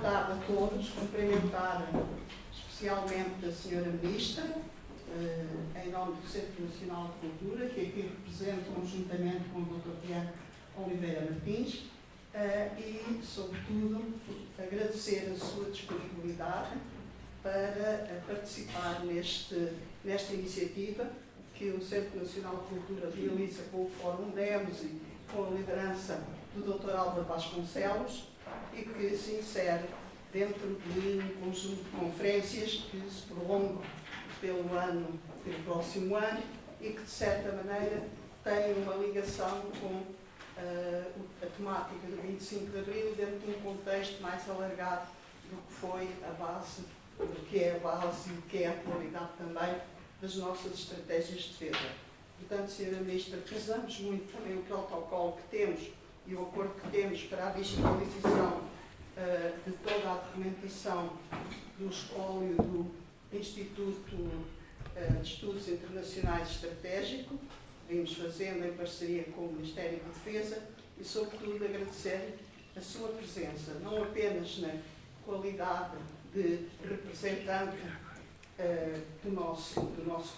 tarde a todos. Cumprimentar especialmente a Senhora Ministra, em nome do Centro Nacional de Cultura, que aqui represento conjuntamente com o Dr. Tiago Oliveira Martins, e, sobretudo, agradecer a sua disponibilidade para participar nesta iniciativa que o Centro Nacional de Cultura realiza com o Fórum Demos e com a liderança do Dr. Álvaro Vasconcelos, e que se insere dentro de um conjunto de conferências que se prolongam pelo próximo ano e que, de certa maneira, têm uma ligação com a temática do 25 de Abril dentro de um contexto mais alargado do que foi a base, do que é a base e do que é a atualidade também das nossas estratégias de defesa. Portanto, Sra. Ministra, prezamos muito também o protocolo que temos e o acordo que temos para a digitalização de toda a documentação do espólio do Instituto de Estudos Internacionais Estratégico, que vimos fazendo em parceria com o Ministério da Defesa, e, sobretudo, agradecer a sua presença, não apenas na qualidade de representante do nosso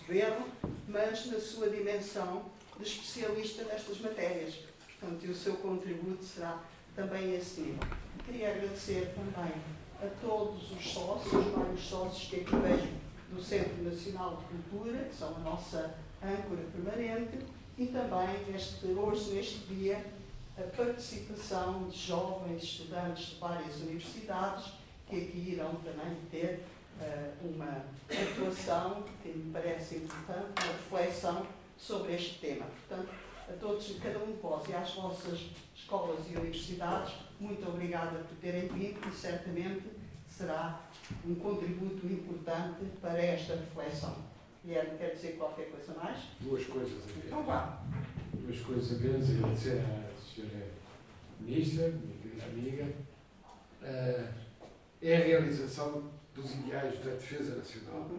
governo, mas na sua dimensão de especialista nestas matérias. Portanto, e o seu contributo será também esse nível. Queria agradecer também a todos os sócios, vários sócios que aqui vejo do Centro Nacional de Cultura, que são a nossa âncora permanente, e também hoje, neste dia, a participação de jovens estudantes de várias universidades que aqui irão também ter uma atuação que me parece importante, uma reflexão sobre este tema. Portanto, a todos e cada um de vós e às vossas escolas e universidades, muito obrigada por terem vindo e certamente será um contributo importante para esta reflexão. Guilherme, quer dizer qualquer coisa mais? Duas coisas apenas. Então vá. Duas coisas apenas. Agradecer à Sra. Ministra, minha querida amiga, é a realização dos ideais da defesa nacional,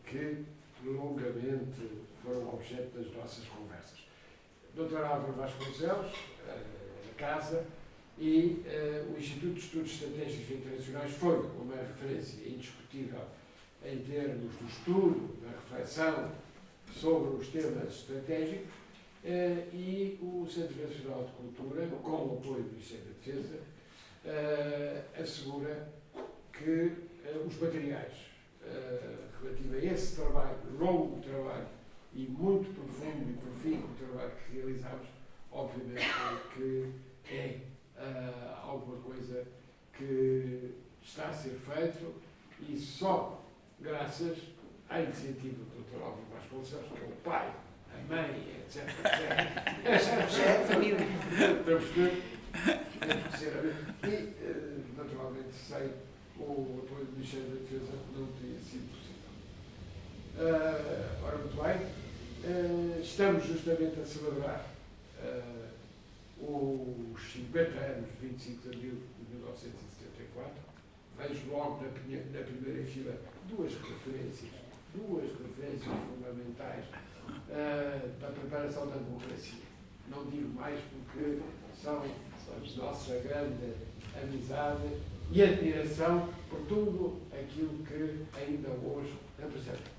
que longamente foram objeto das nossas conversas. Dr. Álvaro Vasconcelos, a Casa, e o Instituto de Estudos Estratégicos Internacionais foi uma referência indiscutível em termos do estudo, da reflexão sobre os temas estratégicos, e o Centro Nacional de Cultura, com o apoio do Ministério da Defesa, assegura que os materiais relativos a esse trabalho, longo trabalho e muito profundo e profícuo trabalho que realizamos, obviamente que é alguma coisa que está a ser feito, e só graças à iniciativa do Dr. Álvaro Vasconcelos, que é o pai, a mãe, etc. É a família. E, naturalmente, sem o apoio do Ministério da Defesa não teria sido possível. Ora, muito bem, estamos justamente a celebrar os 50 anos, 25 de abril de 1974. Vejo logo na primeira fila duas referências fundamentais da preparação da democracia. Não digo mais porque são a nossa grande amizade e admiração por tudo aquilo que ainda hoje representa.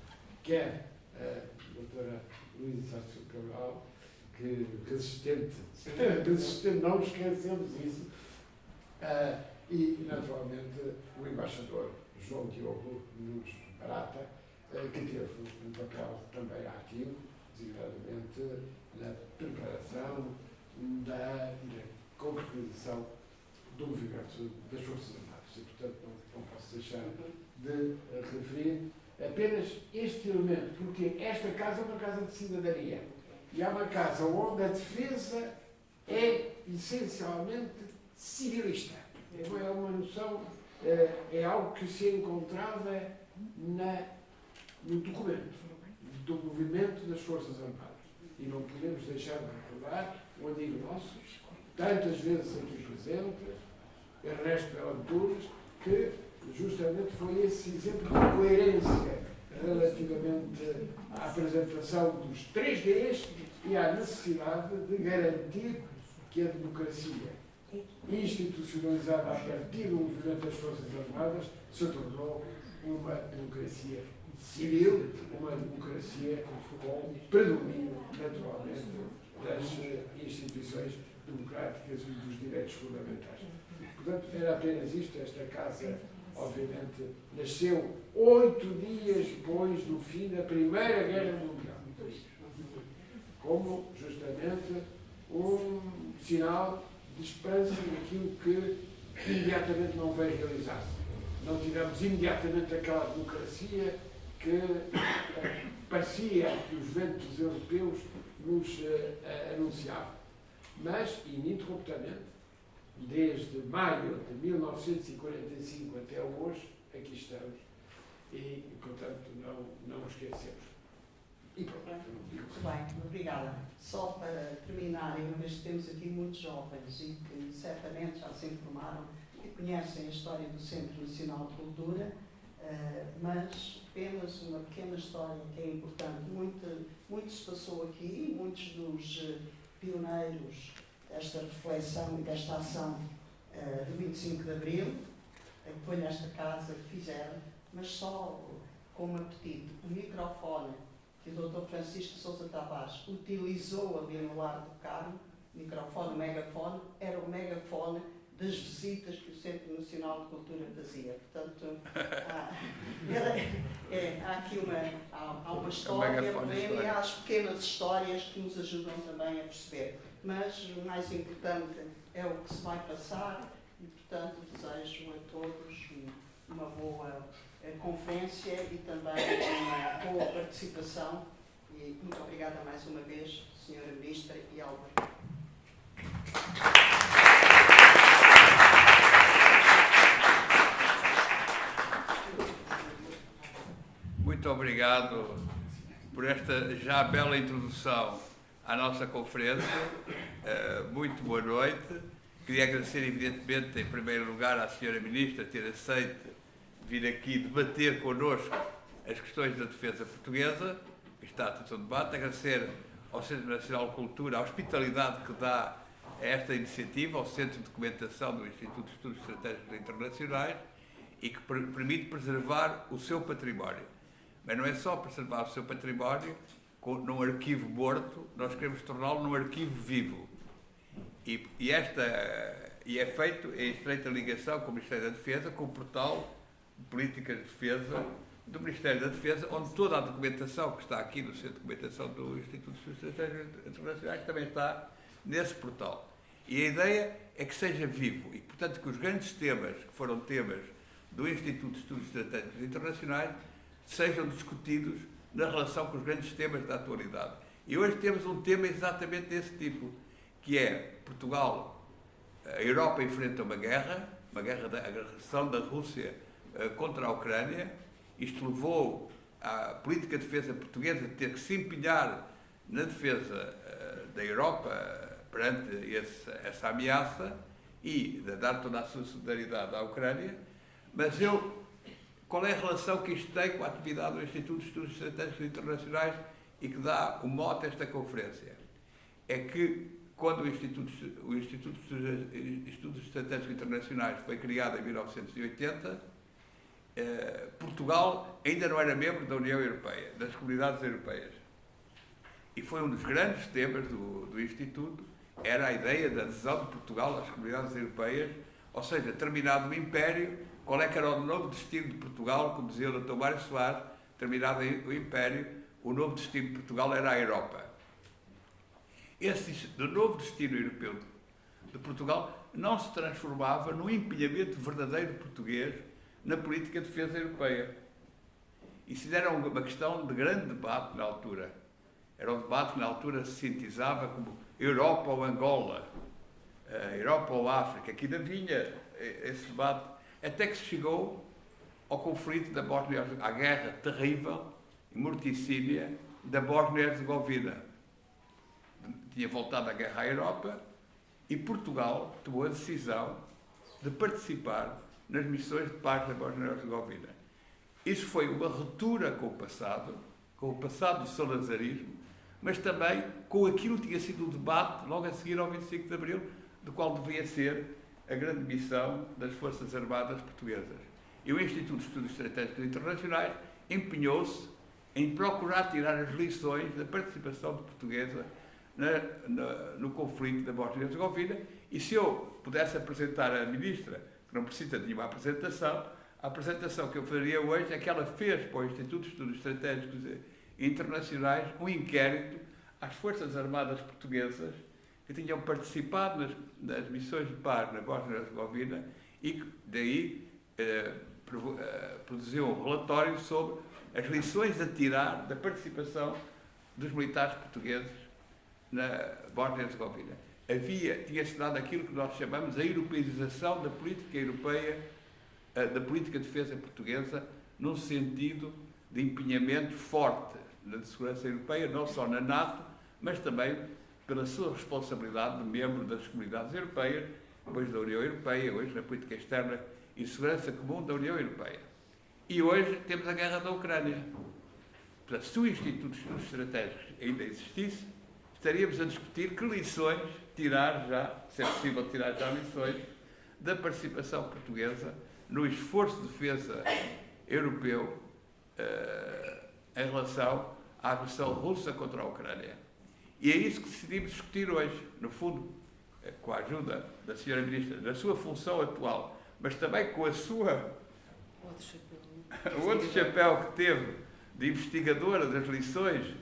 Quer a doutora Luísa Sá Cabral, que resistente, não esquecemos isso, e, naturalmente, o embaixador João Diogo Nunes Barata, que teve um papel também ativo, designadamente na preparação e na concretização do movimento das Forças Armadas. E, portanto, não posso deixar de referir apenas este elemento, porque esta casa é uma casa de cidadania e é uma casa onde a defesa é essencialmente civilista. Não é uma noção, é algo que se encontrava no documento do movimento das Forças Armadas. E não podemos deixar de recordar um amigo nosso, tantas vezes aqui presente, Ernesto Belantunes, que justamente foi esse exemplo de coerência relativamente à apresentação dos 3Ds e à necessidade de garantir que a democracia institucionalizada a partir do movimento das Forças Armadas, se tornou uma democracia civil, uma democracia com predomínio, naturalmente, das instituições democráticas e dos direitos fundamentais. Portanto, era apenas isto. Esta casa, obviamente, nasceu 8 dias depois do fim da Primeira Guerra Mundial, como justamente um sinal de esperança naquilo que imediatamente não veio realizar-se. Não tivemos imediatamente aquela democracia que parecia que os ventos europeus nos anunciavam. Mas, ininterruptamente, desde maio de 1945 até hoje, aqui estamos e portanto, não esquecemos. E pronto, muito bem, obrigada. Só para terminar, uma vez que temos aqui muitos jovens e que certamente já se informaram e conhecem a história do Centro Nacional de Cultura, mas apenas uma pequena história que é importante. Muito se passou aqui, muitos dos pioneiros desta reflexão e desta ação do 25 de Abril, que foi nesta casa que fizeram, mas só com um apetite. O microfone que o Dr. Francisco Sousa Tavares utilizou ali no Lar do Carmo, microfone, megafone, era o megafone das visitas que o Centro Nacional de Cultura fazia. Portanto, há aqui uma história, e há as pequenas histórias que nos ajudam também a perceber. Mas o mais importante é o que se vai passar e, portanto, desejo a todos uma boa conferência e também uma boa participação. E muito obrigada mais uma vez, Sra. Ministra e Álvaro. Muito obrigado por esta já bela introdução à nossa conferência. Muito boa noite. Queria agradecer, evidentemente, em primeiro lugar, à Sra. Ministra ter aceito vir aqui debater connosco as questões da defesa portuguesa, que está a ter um debate. Agradecer ao Centro Nacional de Cultura a hospitalidade que dá a esta iniciativa, ao Centro de Documentação do Instituto de Estudos Estratégicos Internacionais, e que permite preservar o seu património. Mas não é só preservar o seu património num arquivo morto, nós queremos torná-lo num arquivo vivo. E é feito em estreita ligação com o Ministério da Defesa, com o portal de Políticas de Defesa do Ministério da Defesa, onde toda a documentação que está aqui no Centro de Documentação do Instituto de Estudos Estratégicos Internacionais também está nesse portal. E a ideia é que seja vivo e, portanto, que os grandes temas, que foram temas do Instituto de Estudos Estratégicos Internacionais, sejam discutidos na relação com os grandes temas da atualidade. E hoje temos um tema exatamente desse tipo, que é Portugal, a Europa enfrenta uma guerra da agressão da Rússia contra a Ucrânia. Isto levou a política de defesa portuguesa a ter que se empenhar na defesa da Europa perante essa ameaça e de dar toda a sua solidariedade à Ucrânia. Mas qual é a relação que isto tem com a atividade do Instituto de Estudos Estratégicos Internacionais e que dá o mote a esta conferência? É que quando o Instituto de Estudos Estratégicos Internacionais foi criado em 1980, Portugal ainda não era membro da União Europeia, das Comunidades Europeias. E foi um dos grandes temas do Instituto, era a ideia da adesão de Portugal às Comunidades Europeias, ou seja, terminado o Império, qual é que era o novo destino de Portugal, como dizia o Dr. Mário Soares, terminado o Império, o novo destino de Portugal era a Europa. Esse novo destino europeu de Portugal não se transformava num empenhamento verdadeiro português na política de defesa europeia. Isso era uma questão de grande debate na altura. Era um debate que na altura se sintetizava como Europa ou Angola, Europa ou África, que ainda vinha esse debate, até que se chegou ao conflito da Bósnia, à guerra terrível e morticínia da Bósnia-Herzegovina. Tinha voltado a guerra à Europa e Portugal tomou a decisão de participar nas missões de paz da Bósnia-Herzegovina. Isso foi uma ruptura com o passado do salazarismo, mas também com aquilo que tinha sido o debate logo a seguir ao 25 de Abril, do qual devia ser a grande missão das Forças Armadas Portuguesas. E o Instituto de Estudos Estratégicos Internacionais empenhou-se em procurar tirar as lições da participação portuguesa no conflito da Bósnia-Herzegovina, e se eu pudesse apresentar à Ministra, que não precisa de nenhuma apresentação, a apresentação que eu faria hoje é que ela fez para o Instituto de Estudos Estratégicos Internacionais um inquérito às Forças Armadas Portuguesas que tinham participado nas missões de paz na Bósnia-Herzegovina e que daí produziu um relatório sobre as lições a tirar da participação dos militares portugueses na Bósnia-Herzegovina. Tinha-se dado aquilo que nós chamamos a europeização da política europeia, da política de defesa portuguesa, num sentido de empenhamento forte na segurança europeia, não só na NATO, mas também pela sua responsabilidade de membro das comunidades europeias, depois da União Europeia, hoje na política externa e segurança comum da União Europeia. E hoje temos a guerra da Ucrânia. Portanto, se o Instituto de Estudos Estratégicos ainda existisse, estaríamos a discutir que lições tirar já, se é possível tirar já lições, da participação portuguesa no esforço de defesa europeu em relação à agressão russa contra a Ucrânia. E é isso que decidimos discutir hoje, no fundo, com a ajuda da Sra. Ministra, na sua função atual, mas também com a sua o outro chapéu que teve de investigadora das lições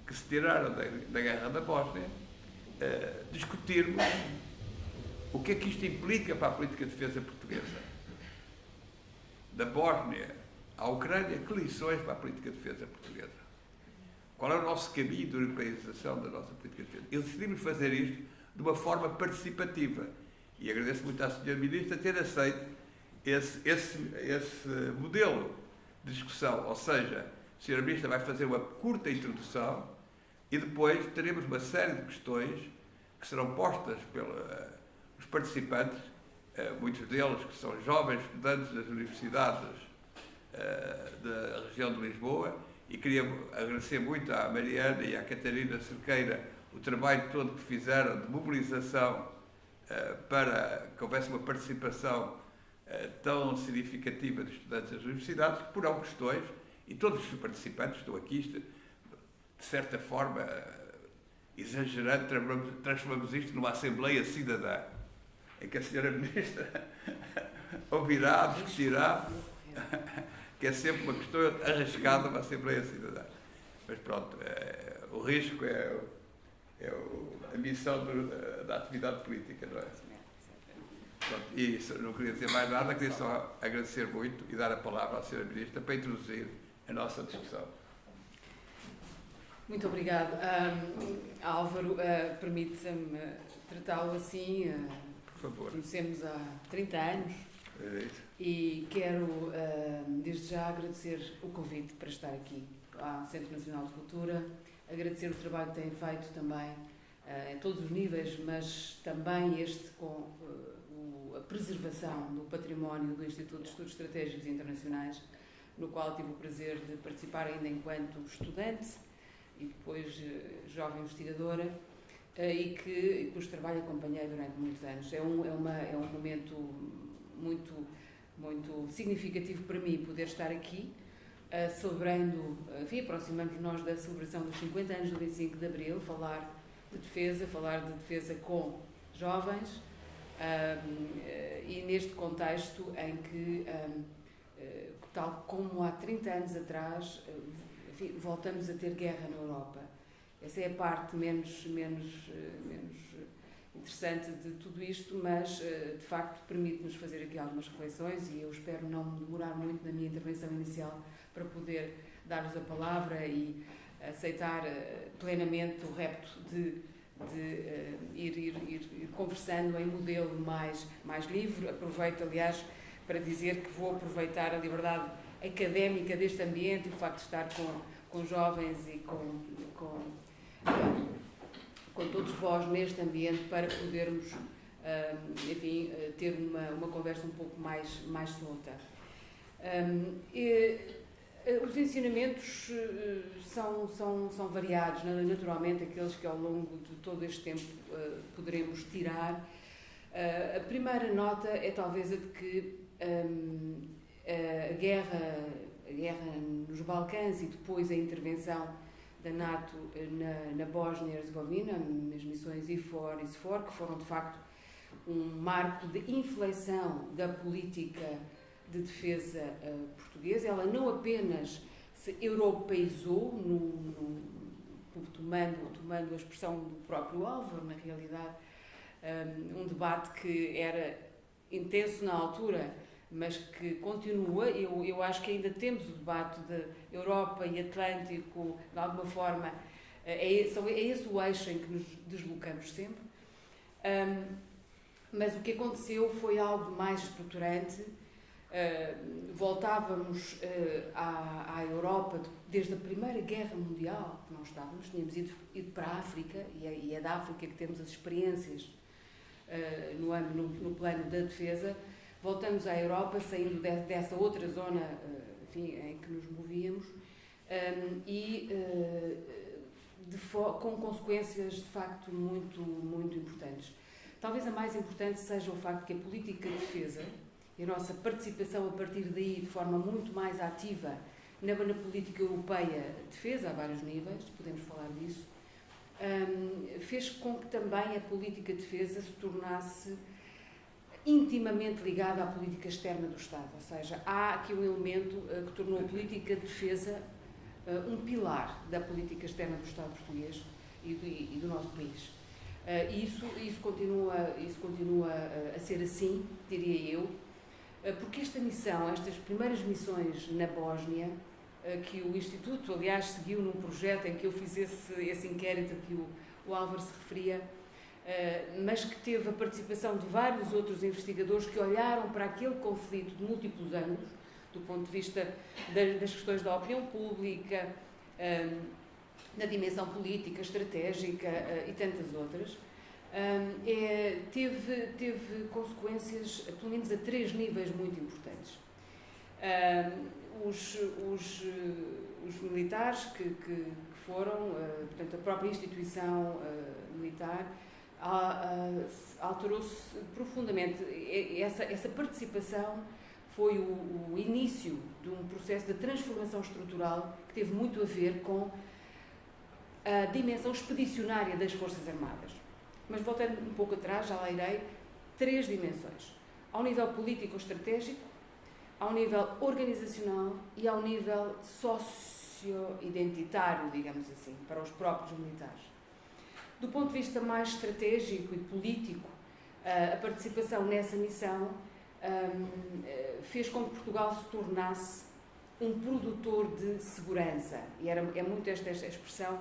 que se tiraram da guerra da Bósnia, discutirmos o que é que isto implica para a política de defesa portuguesa. Da Bósnia à Ucrânia, que lições para a política de defesa portuguesa? Qual é o nosso caminho de europeização da nossa política de defesa? E decidimos fazer isto de uma forma participativa. E agradeço muito à Sra. Ministra ter aceito esse modelo de discussão. Ou seja, a Sra. Ministra vai fazer uma curta introdução e depois teremos uma série de questões que serão postas pelos participantes, muitos deles que são jovens estudantes das universidades da região de Lisboa, e queria agradecer muito à Mariana e à Catarina Cerqueira o trabalho todo que fizeram de mobilização para que houvesse uma participação tão significativa de estudantes das universidades, que porão questões, e todos os participantes, estou aqui, de certa forma, exagerando, transformamos isto numa Assembleia Cidadã, em que a Sra. Ministra ouvirá, discutirá, que é sempre uma questão arriscada, uma Assembleia Cidadã. Mas pronto, o risco é a missão da atividade política, não é? Pronto, e isso, não queria dizer mais nada, queria só agradecer muito e dar a palavra à Sra. Ministra para introduzir a nossa discussão. Muito obrigado. Álvaro, permite-me tratá-lo assim. Por favor. Conhecemos há 30 anos e quero, desde já, agradecer o convite para estar aqui ao Centro Nacional de Cultura, agradecer o trabalho que têm feito também em todos os níveis, mas também este com a preservação do património do Instituto de Estudos Estratégicos Internacionais, no qual tive o prazer de participar ainda enquanto estudante e depois jovem investigadora, e cujo trabalho acompanhei durante muitos anos. É um momento muito significativo para mim poder estar aqui, celebrando, enfim, aproximamos nós da celebração dos 50 anos do 25 de Abril, falar de defesa com jovens, e neste contexto em que, tal como há 30 anos atrás, enfim, voltamos a ter guerra na Europa. Essa é a parte menos interessante de tudo isto, mas de facto permite-nos fazer aqui algumas reflexões, e eu espero não demorar muito na minha intervenção inicial para poder dar-vos a palavra e aceitar plenamente o repto de ir conversando em modelo mais livre. Aproveito, aliás, para dizer que vou aproveitar a liberdade académica deste ambiente e o facto de estar com jovens e com todos vós neste ambiente para podermos, enfim, ter uma conversa um pouco mais solta. Os ensinamentos são variados, naturalmente, aqueles que ao longo de todo este tempo poderemos tirar. A primeira nota é talvez a de que a guerra nos Balcãs e depois a intervenção da NATO na Bósnia e Herzegovina, as missões IFOR e SFOR, que foram de facto um marco de inflexão da política de defesa portuguesa. Ela não apenas se europeizou, tomando a expressão do próprio Álvaro, na realidade, um debate que era intenso na altura, mas que continua. Eu acho que ainda temos o debate de Europa e Atlântico, de alguma forma, é esse o eixo em que nos deslocamos sempre. Mas o que aconteceu foi algo mais estruturante. Voltávamos à Europa desde a Primeira Guerra Mundial, que não estávamos, tínhamos ido para a África, e é da África que temos as experiências no plano da defesa. Voltamos à Europa, saindo dessa outra zona em que nos movíamos, com consequências de facto muito, muito importantes. Talvez a mais importante seja o facto que a política de defesa e a nossa participação a partir daí de forma muito mais ativa na política europeia de defesa, a vários níveis, podemos falar disso, fez com que também a política de defesa se tornasse intimamente ligada à política externa do Estado. Ou seja, há aqui um elemento que tornou a política de defesa um pilar da política externa do Estado português e do nosso país. Isso continua a ser assim, diria eu, porque estas primeiras missões na Bósnia, que o Instituto, aliás, seguiu num projeto em que eu fiz esse inquérito que o Álvaro se referia, mas que teve a participação de vários outros investigadores que olharam para aquele conflito de múltiplos ângulos, do ponto de vista das questões da opinião pública, na dimensão política, estratégica e tantas outras. Teve consequências, pelo menos a 3 níveis muito importantes. Os militares que foram, portanto, a própria instituição militar alterou-se profundamente. Essa participação foi o início de um processo de transformação estrutural que teve muito a ver com a dimensão expedicionária das Forças Armadas. Mas voltando um pouco atrás, já lá irei, 3 dimensões. Ao nível político-estratégico, ao nível organizacional e ao nível socio-identitário, digamos assim, para os próprios militares. Do ponto de vista mais estratégico e político, a participação nessa missão fez com que Portugal se tornasse um produtor de segurança. E é muito esta expressão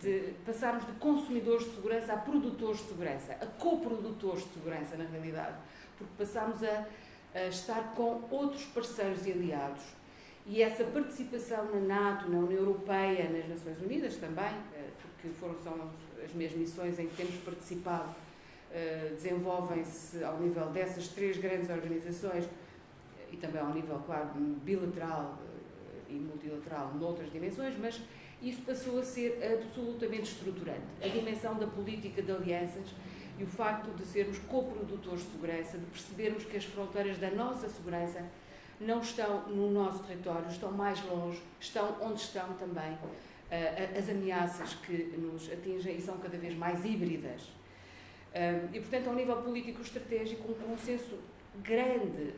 de passarmos de consumidores de segurança a produtores de segurança, a coprodutores de segurança, na realidade, porque passámos a estar com outros parceiros e aliados. E essa participação na NATO, na União Europeia, nas Nações Unidas também, porque são as mesmas missões em que temos participado, desenvolvem-se ao nível dessas 3 grandes organizações e também ao nível, claro, bilateral e multilateral noutras dimensões, mas isso passou a ser absolutamente estruturante. A dimensão da política de alianças e o facto de sermos coprodutores de segurança, de percebermos que as fronteiras da nossa segurança não estão no nosso território, estão mais longe, estão onde estão também as ameaças que nos atingem e são cada vez mais híbridas. E, portanto, ao nível político-estratégico, um consenso grande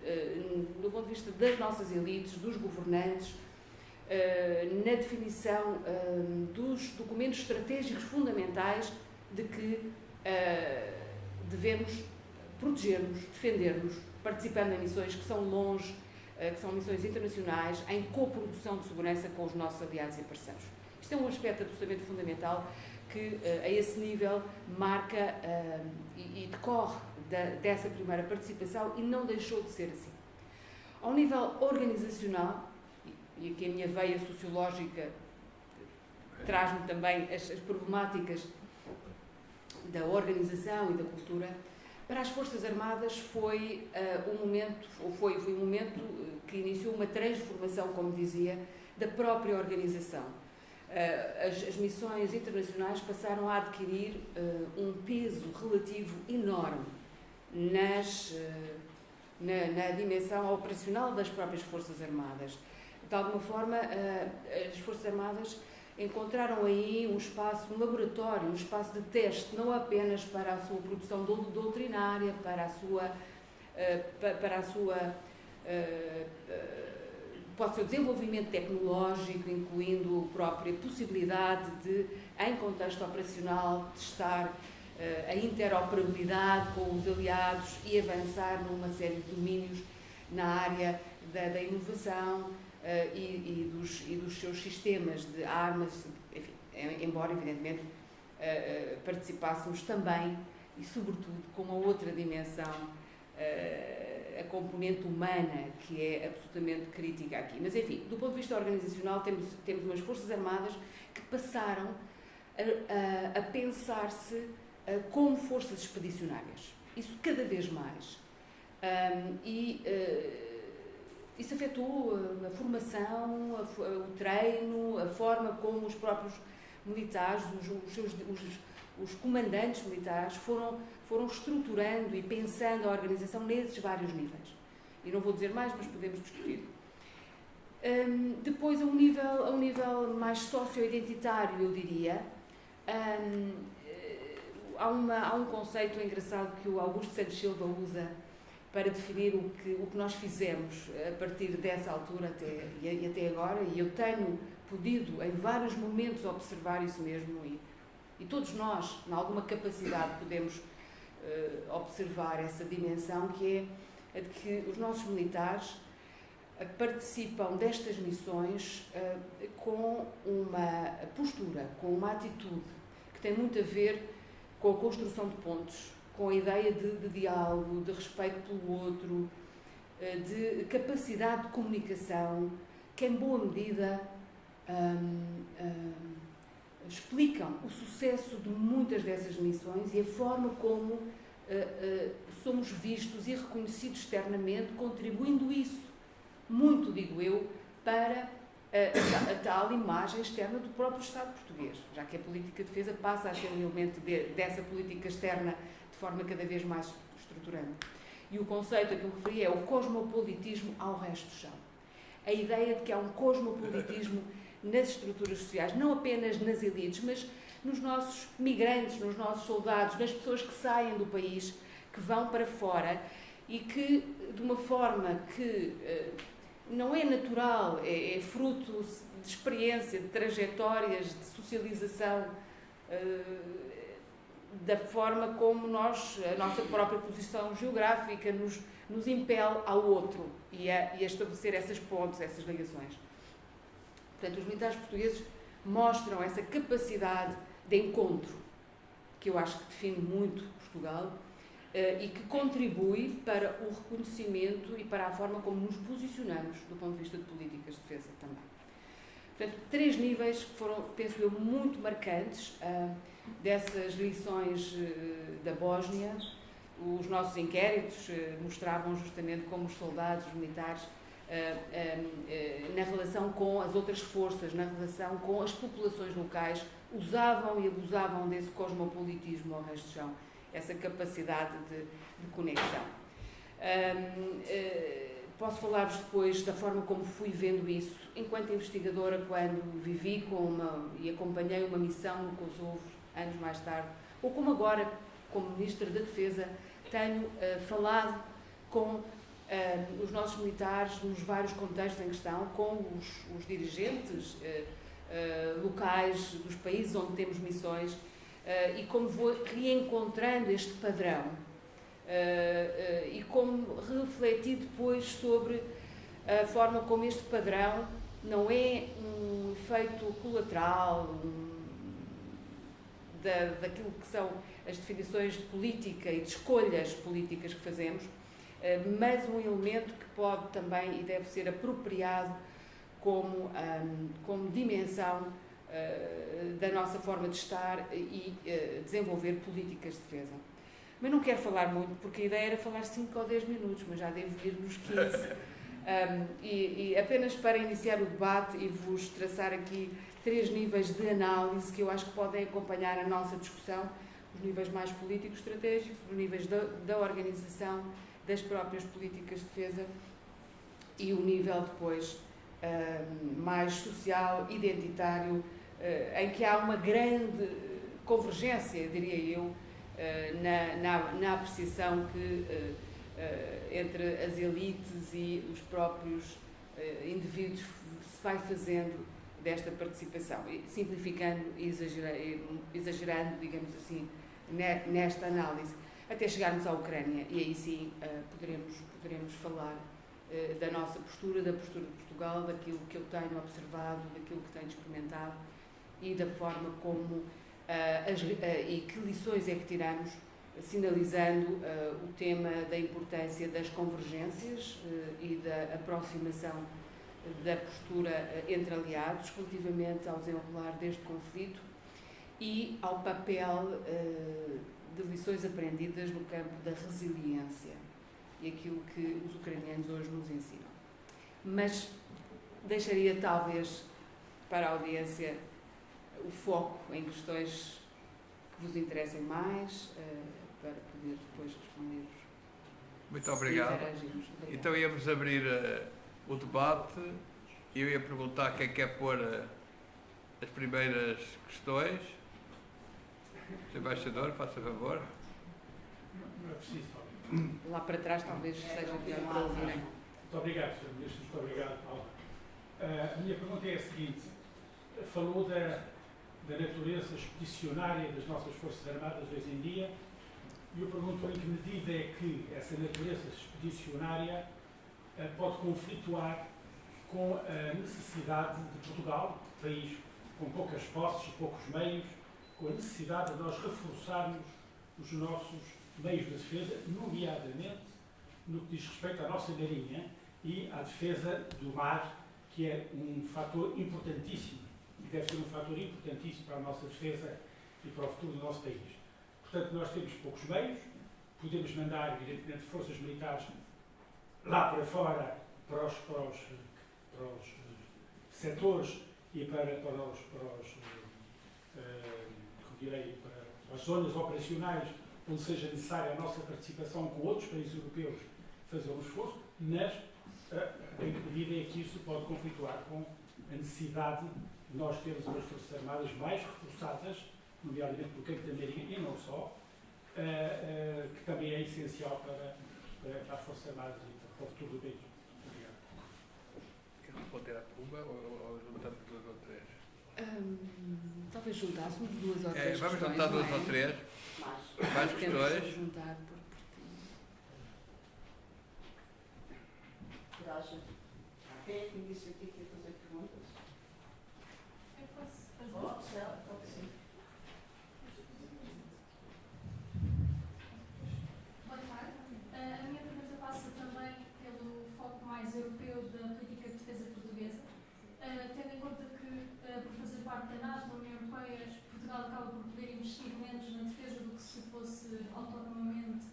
do ponto de vista das nossas elites, dos governantes, na definição dos documentos estratégicos fundamentais de que devemos proteger-nos, defender-nos, participando em missões que são longe, que são missões internacionais, em coprodução de segurança com os nossos aliados e parceiros. Isto é um aspecto absolutamente fundamental que, a esse nível, marca e decorre dessa primeira participação e não deixou de ser assim. Ao nível organizacional, e aqui a minha veia sociológica traz-me também as problemáticas da organização e da cultura, para as Forças Armadas foi um momento que iniciou uma transformação, como dizia, da própria organização. As missões internacionais passaram a adquirir um peso relativo enorme na dimensão operacional das próprias Forças Armadas. De alguma forma, as Forças Armadas encontraram aí um espaço, um laboratório, um espaço de teste, não apenas para a sua produção doutrinária, para o seu desenvolvimento tecnológico, incluindo a própria possibilidade de, em contexto operacional, testar a interoperabilidade com os aliados e avançar numa série de domínios na área da inovação e dos seus sistemas de armas, enfim, embora, evidentemente, participássemos também e, sobretudo, com uma outra dimensão, a componente humana, que é absolutamente crítica aqui. Mas, enfim, do ponto de vista organizacional, temos umas Forças Armadas que passaram a pensar-se como forças expedicionárias. Isso cada vez mais. Isso afetou a formação, o treino, a forma como os próprios militares, os comandantes militares foram estruturando e pensando a organização nesses vários níveis. E não vou dizer mais, mas podemos discutir. Depois, a um nível mais socio-identitário, eu diria, há um conceito engraçado que o Augusto Santos Silva usa para definir o que nós fizemos a partir dessa altura e até agora, e eu tenho podido, em vários momentos, observar isso mesmo, e todos nós, em alguma capacidade, podemos observar essa dimensão, que é a de que os nossos militares participam destas missões com uma postura, com uma atitude, que tem muito a ver com a construção de pontos, com a ideia de diálogo, de respeito pelo outro, de capacidade de comunicação, que em boa medida explicam o sucesso de muitas dessas missões e a forma como somos vistos e reconhecidos externamente, contribuindo isso, muito, digo eu, para a tal imagem externa do próprio Estado português, já que a política de defesa passa a ser um elemento dessa política externa de forma cada vez mais estruturante. E o conceito a que eu referi é o cosmopolitismo ao resto do chão. A ideia de que há um cosmopolitismo nas estruturas sociais, não apenas nas elites, mas nos nossos migrantes, nos nossos soldados, nas pessoas que saem do país, que vão para fora e que, de uma forma que não é natural, é fruto de experiência, de trajetórias, de socialização, da forma como a nossa própria posição geográfica nos impele ao outro e a estabelecer essas pontes, essas ligações. Portanto, os militares portugueses mostram essa capacidade de encontro, que eu acho que define muito Portugal, e que contribui para o reconhecimento e para a forma como nos posicionamos do ponto de vista de políticas de defesa também. Portanto, 3 níveis que foram, penso eu, muito marcantes dessas lições da Bósnia. Os nossos inquéritos mostravam justamente como os soldados, os militares, na relação com as outras forças, na relação com as populações locais, usavam e abusavam desse cosmopolitismo ao resto do chão, essa capacidade de conexão. Posso falar-vos depois da forma como fui vendo isso, enquanto investigadora, quando vivi e acompanhei uma missão no Kosovo, anos mais tarde, ou como agora, como Ministra da Defesa, tenho falado com os nossos militares nos vários contextos em questão, com os dirigentes locais dos países onde temos missões, e como vou reencontrando este padrão e como refleti depois sobre a forma como este padrão não é um efeito colateral daquilo que são as definições de política e de escolhas políticas que fazemos, mas um elemento que pode também e deve ser apropriado como dimensão da nossa forma de estar e desenvolver políticas de defesa. Mas não quero falar muito, porque a ideia era falar 5 ou 10 minutos, mas já devo ir nos 15. E apenas para iniciar o debate e vos traçar aqui 3 níveis de análise que eu acho que podem acompanhar a nossa discussão, os níveis mais políticos estratégicos, os níveis da organização das próprias políticas de defesa e o nível depois mais social, identitário, em que há uma grande convergência, diria eu, na apreciação que entre as elites e os próprios indivíduos se vai fazendo desta participação, simplificando e exagerando, digamos assim, nesta análise, até chegarmos à Ucrânia, e aí sim poderemos falar da nossa postura, da postura de Portugal, daquilo que eu tenho observado, daquilo que tenho experimentado e da forma como e que lições é que tiramos, sinalizando o tema da importância das convergências e da aproximação da postura entre aliados relativamente ao desenrolar deste conflito e ao papel de lições aprendidas no campo da resiliência e aquilo que os ucranianos hoje nos ensinam. Mas deixaria talvez para a audiência o foco em questões que vos interessem mais, para poder depois responder. Muito obrigado. Então íamos abrir o debate e eu ia perguntar quem quer pôr as primeiras questões. Sr. Embaixador, faça favor. Não é preciso, lá para trás talvez seja melhor para ouvirem. Muito obrigado, Sr. Ministro. Muito obrigado, Paula. A minha pergunta é a seguinte. Falou da natureza expedicionária das nossas Forças Armadas hoje em dia e eu pergunto em que medida é que essa natureza expedicionária pode conflituar com a necessidade de Portugal, país com poucas posses e poucos meios, com a necessidade de nós reforçarmos os nossos meios de defesa, nomeadamente no que diz respeito à nossa marinha e à defesa do mar, que é um fator importantíssimo e deve ser um fator importantíssimo para a nossa defesa e para o futuro do nosso país. Portanto, nós temos poucos meios, podemos mandar, evidentemente, forças militares lá para fora, para os setores e para as zonas operacionais onde seja necessária a nossa participação com outros países europeus, fazer um esforço, mas em que medida é que isso pode conflituar com a necessidade de nós termos umas Forças Armadas mais reforçadas, nomeadamente do campo da Marinha, e não só, que também é essencial para as Forças Armadas e para o futuro do país. Obrigado. Quer responder à uma ou juntamos duas ou três? Talvez juntássemos duas ou três Vamos questões, juntar duas não é? ou três. Mais Temos questões. que juntar Coragem. Quem é que me disse aqui que ia fazer perguntas? Eu posso fazer? Pode sim. Boa tarde. A minha pergunta passa também pelo foco mais europeu da política de defesa portuguesa. Tendo em conta que, por fazer parte da NATO, da União Europeia, Portugal acaba por poder investir menos na defesa do que se fosse autonomamente,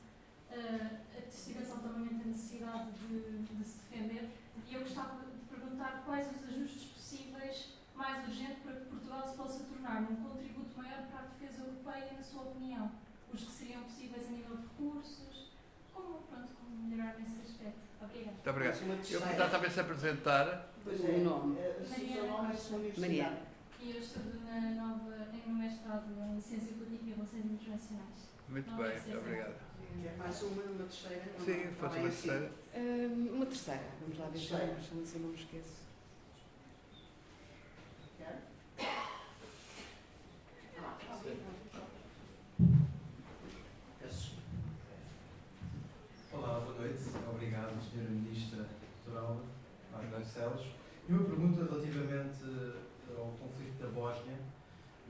tivesse autonomamente a necessidade de se defender. E eu gostava de perguntar quais os ajustes possíveis mais urgentes para que Portugal se possa tornar um contributo maior para a defesa europeia, na sua opinião? Os que seriam possíveis a nível de recursos? Como melhorar nesse aspecto? Obrigada. Muito obrigado. Uma Eu terceira. vou tentar também se apresentar. Pois O nome. O seu nome é sua universidade. Mariana. E eu estudo no mestrado em Ciência Política e Relações Internacionais. Muito Não, bem, sim, sim. obrigado. Quer mais uma terceira? Sim, Está faço bem uma assim. terceira. uma terceira. Vamos lá deixar, Terceira. se eu não me esqueço. Quer? Olá, boa noite. Obrigado, Sra. Ministra Doutora Marta Barcelos. E uma pergunta relativamente ao conflito da Bósnia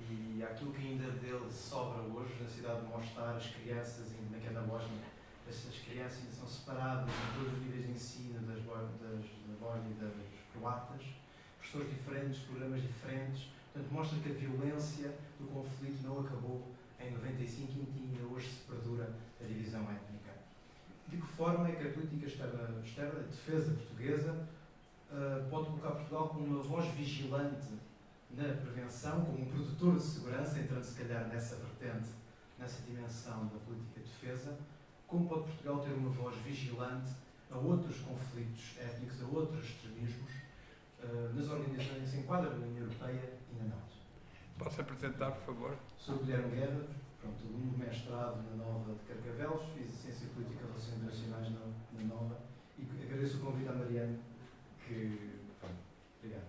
e àquilo que ainda dele sobra hoje na cidade de Mostar. As crianças, ainda que é na Bósnia, essas crianças ainda são separadas em todos os níveis de ensino da Bósnia e das croatas, professores diferentes, programas diferentes. Portanto, mostra que a violência do conflito não acabou em 95 e ainda hoje se perdura a divisão étnica. De que forma é que a política externa de defesa portuguesa pode colocar Portugal como uma voz vigilante na prevenção, como um produtor de segurança, entrando se calhar nessa vertente nessa dimensão da política de defesa, como pode Portugal ter uma voz vigilante a outros conflitos étnicos, a outros extremismos, nas organizações que se enquadram na União Europeia e na NATO. Posso apresentar, por favor? Sou Guilherme Guerra, aluno de mestrado na Nova de Carcavelos, fiz a Ciência Política e Relações Internacionais na Nova e agradeço o convite à Mariana, obrigado.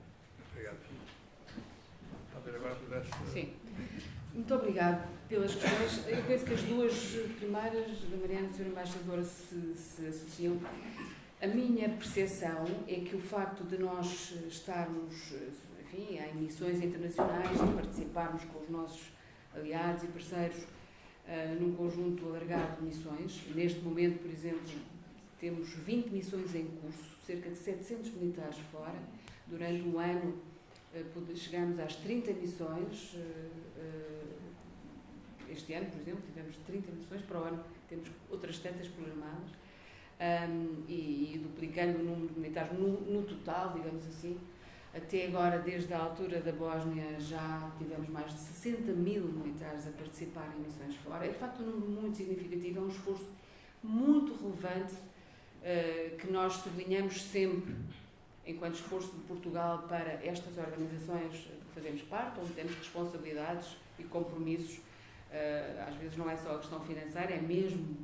Obrigado. Talvez agora pudesse... Sim. Muito obrigado pelas questões. Eu penso que as duas primeiras, da Mariana e da Sra. Embaixadora, se associam. A minha percepção é que o facto de nós estarmos, enfim, em missões internacionais, de participarmos com os nossos aliados e parceiros num conjunto alargado de missões, neste momento, por exemplo, temos 20 missões em curso, cerca de 700 militares fora. Durante um ano chegamos às 30 missões. Este ano, por exemplo, tivemos 30 missões, para o ano temos outras tantas programadas, e duplicando o número de militares no total, digamos assim. Até agora, desde a altura da Bósnia, já tivemos mais de 60 mil militares a participar em missões fora. É, de facto, um número muito significativo, é um esforço muito relevante que nós sublinhamos sempre enquanto esforço de Portugal para estas organizações que fazemos parte, onde temos responsabilidades e compromissos. Às vezes não é só a questão financeira, é mesmo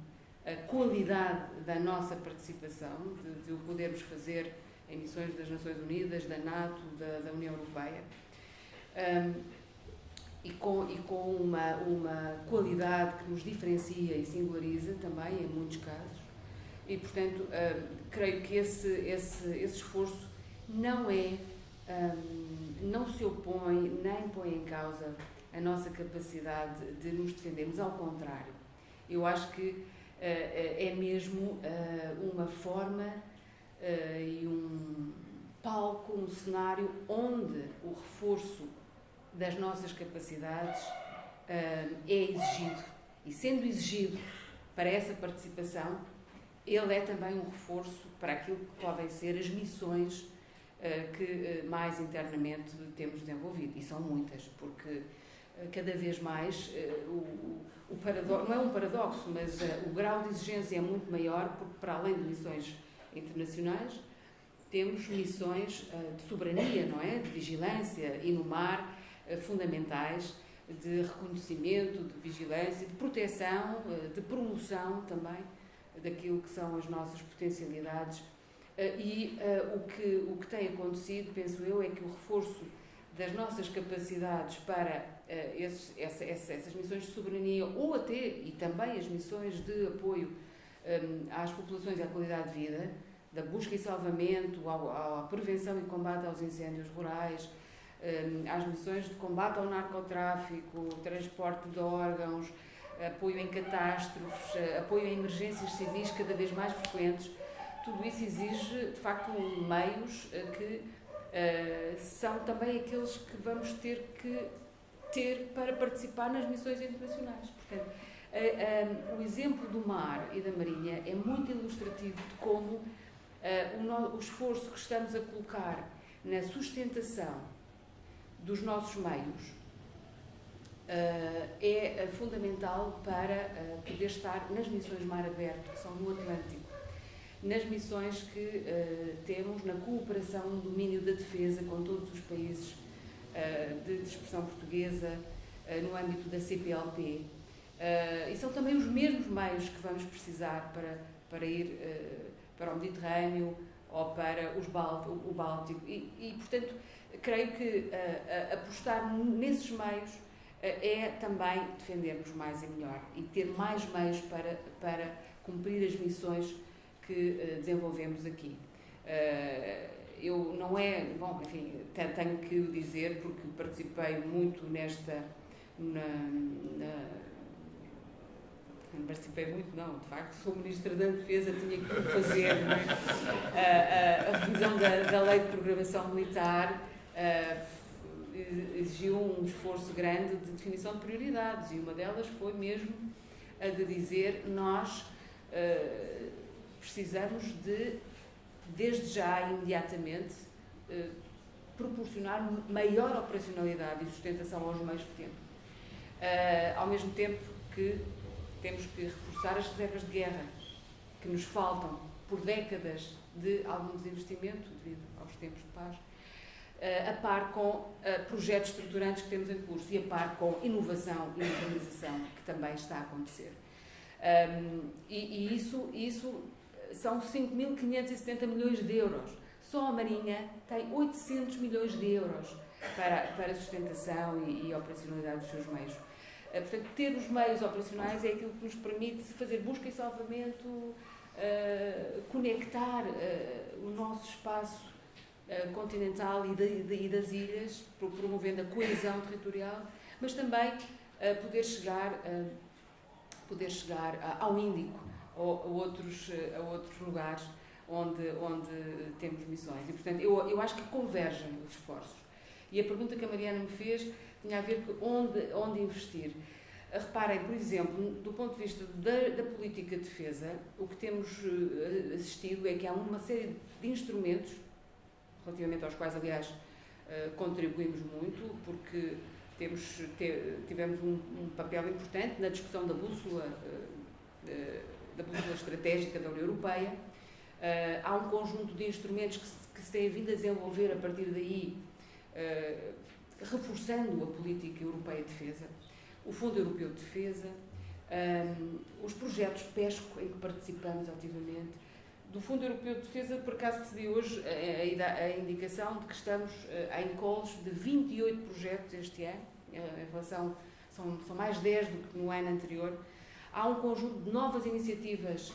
a qualidade da nossa participação, de o podermos fazer em missões das Nações Unidas, da NATO, da União Europeia, e com uma qualidade que nos diferencia e singulariza também, em muitos casos. E, portanto, creio que esse esforço não se opõe, nem põe em causa a nossa capacidade de nos defendermos, ao contrário. Eu acho que é mesmo uma forma e um palco, um cenário onde o reforço das nossas capacidades é exigido. E sendo exigido para essa participação, ele é também um reforço para aquilo que podem ser as missões que mais internamente temos desenvolvido. E são muitas, porque cada vez mais o paradoxo, não é um paradoxo, mas o grau de exigência é muito maior, porque para além de missões internacionais, temos missões de soberania, não é? De vigilância e no mar, fundamentais, de reconhecimento, de vigilância, de proteção, de promoção também daquilo que são as nossas potencialidades. O que tem acontecido, penso eu, é que o reforço das nossas capacidades para essas missões de soberania, ou até, e também as missões de apoio às populações e à qualidade de vida, da busca e salvamento, à prevenção e combate aos incêndios rurais, às missões de combate ao narcotráfico, transporte de órgãos, apoio em catástrofes, apoio a emergências civis cada vez mais frequentes. Tudo isso exige, de facto, meios que são também aqueles que vamos ter que ter para participar nas missões internacionais. Portanto, o exemplo do mar e da marinha é muito ilustrativo de como o esforço que estamos a colocar na sustentação dos nossos meios é fundamental para poder estar nas missões mar aberto, que são no Atlântico, nas missões que temos na cooperação no domínio da defesa com todos os países de expressão portuguesa, no âmbito da CPLP. E são também os mesmos meios que vamos precisar para ir para o Mediterrâneo ou para o Báltico. Portanto, creio que apostar nesses meios é também defendermos mais e melhor e ter mais meios para cumprir as missões que desenvolvemos aqui. Eu não é... Bom, enfim, tenho que o dizer porque participei muito não participei muito, não, de facto, sou Ministra da Defesa, tinha que fazer a revisão da Lei de Programação Militar, exigiu um esforço grande de definição de prioridades e uma delas foi mesmo a de dizer nós precisamos de, desde já, imediatamente, proporcionar maior operacionalidade e sustentação aos meios que temos. Ao mesmo tempo que reforçar as reservas de guerra que nos faltam por décadas de algum desinvestimento devido aos tempos de paz, a par com projetos estruturantes que temos em curso e a par com inovação e modernização que também está a acontecer. Isso são 5.570 milhões de euros. Só a Marinha tem 800 milhões de euros para a sustentação e operacionalidade dos seus meios. Portanto, ter os meios operacionais é aquilo que nos permite fazer busca e salvamento, conectar o nosso espaço continental e das ilhas, promovendo a coesão territorial, mas também poder chegar ao Índico ou a outros lugares onde temos missões. E, portanto, eu acho que convergem os esforços. E a pergunta que a Mariana me fez tinha a ver com onde investir. Reparem, por exemplo, do ponto de vista da política de defesa, o que temos assistido é que há uma série de instrumentos, relativamente aos quais, aliás, contribuímos muito, porque tivemos um papel importante na discussão da bússola estratégica da União Europeia. Há um conjunto de instrumentos que se têm vindo a desenvolver a partir daí, reforçando a política europeia de defesa, o Fundo Europeu de Defesa, os projetos PESCO, em que participamos ativamente. Do Fundo Europeu de Defesa, por acaso recebi hoje a indicação de que estamos em calls de 28 projetos este ano, em relação, são mais 10 do que no ano anterior. Há um conjunto de novas iniciativas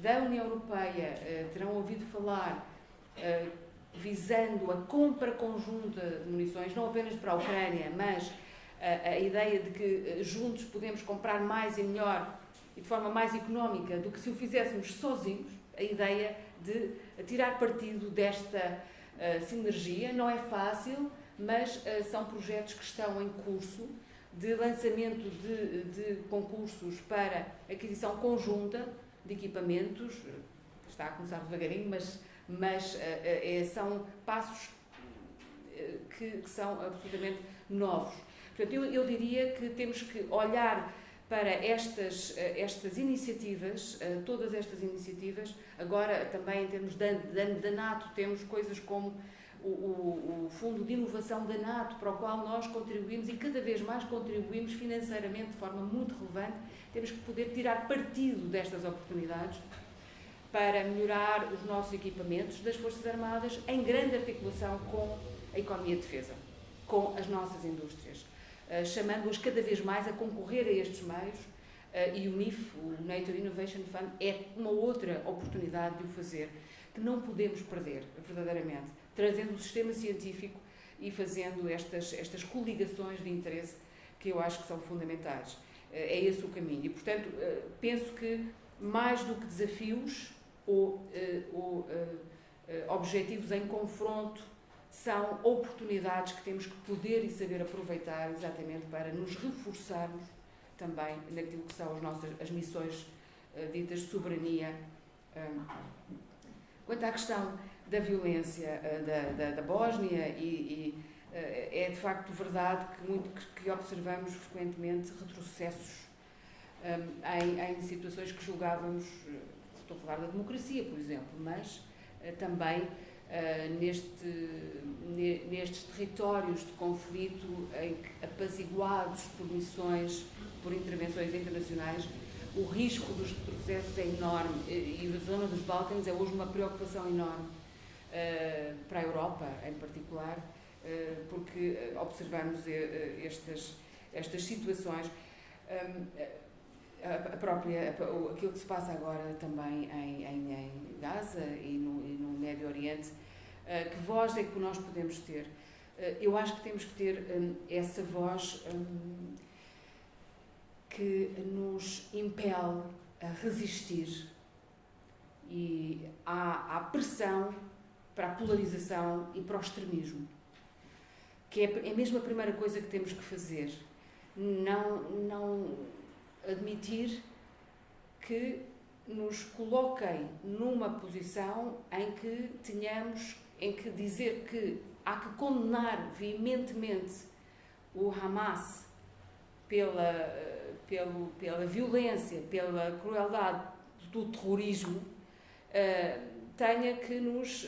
da União Europeia, terão ouvido falar, visando a compra conjunta de munições, não apenas para a Ucrânia, mas a ideia de que juntos podemos comprar mais e melhor e de forma mais económica do que se o fizéssemos sozinhos, a ideia de tirar partido desta sinergia. Não é fácil, mas são projetos que estão em curso de lançamento de concursos para aquisição conjunta de equipamentos. Está a começar devagarinho, mas são passos que são absolutamente novos. Portanto, eu diria que temos que olhar para estas iniciativas, todas estas iniciativas. Agora, também em termos da NATO, temos coisas como o Fundo de Inovação da NATO, para o qual nós contribuímos e cada vez mais contribuímos financeiramente de forma muito relevante. Temos que poder tirar partido destas oportunidades para melhorar os nossos equipamentos das Forças Armadas em grande articulação com a economia de defesa, com as nossas indústrias, chamando-as cada vez mais a concorrer a estes meios, e o NIF, o NATO Innovation Fund, é uma outra oportunidade de o fazer, que não podemos perder, verdadeiramente, trazendo o sistema científico e fazendo estas coligações de interesse que eu acho que são fundamentais. É esse o caminho. E, portanto, penso que mais do que desafios ou objetivos em confronto, são oportunidades que temos que poder e saber aproveitar exatamente para nos reforçarmos também naquilo que são as missões ditas de soberania. Quanto à questão da violência da Bósnia, é de facto verdade que observamos frequentemente retrocessos em situações que julgávamos, estou a falar da democracia, por exemplo, mas também nestes territórios de conflito, apaziguados por missões, por intervenções internacionais, o risco dos retrocessos é enorme, e a zona dos Balcãs é hoje uma preocupação enorme para a Europa, em particular, porque observamos estas situações. Aquilo que se passa agora também em Gaza e no Médio Oriente, que voz é que nós podemos ter? Eu acho que temos que ter essa voz que nos impele a resistir e à pressão para a polarização e para o extremismo, que é mesmo a primeira coisa que temos que fazer. Não admitir que nos coloquem numa posição em que dizer que há que condenar veementemente o Hamas pela violência, pela crueldade do terrorismo, tenha que nos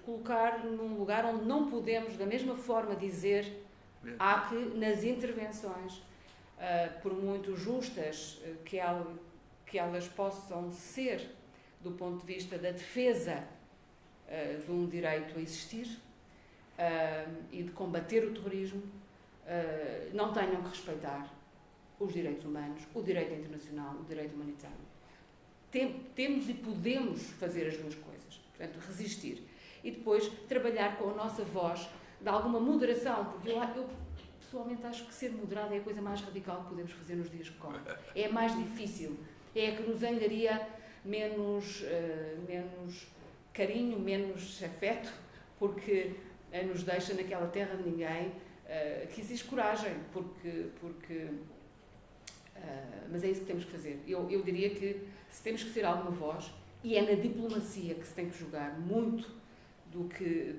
colocar num lugar onde não podemos, da mesma forma, dizer há que, nas intervenções, por muito justas que elas possam ser, do ponto de vista da defesa de um direito a existir e de combater o terrorismo, não tenham que respeitar os direitos humanos, o direito internacional, o direito humanitário. Temos e podemos fazer as duas coisas. Portanto, resistir. E depois trabalhar com a nossa voz de alguma moderação, porque eu pessoalmente acho que ser moderado é a coisa mais radical que podemos fazer nos dias que correm. É a mais difícil. É a que nos angaria menos carinho, menos afeto, porque nos deixa naquela terra de ninguém, que exige coragem, mas é isso que temos que fazer. Eu diria que se temos que ser alguma voz, e é na diplomacia que se tem que jogar muito do que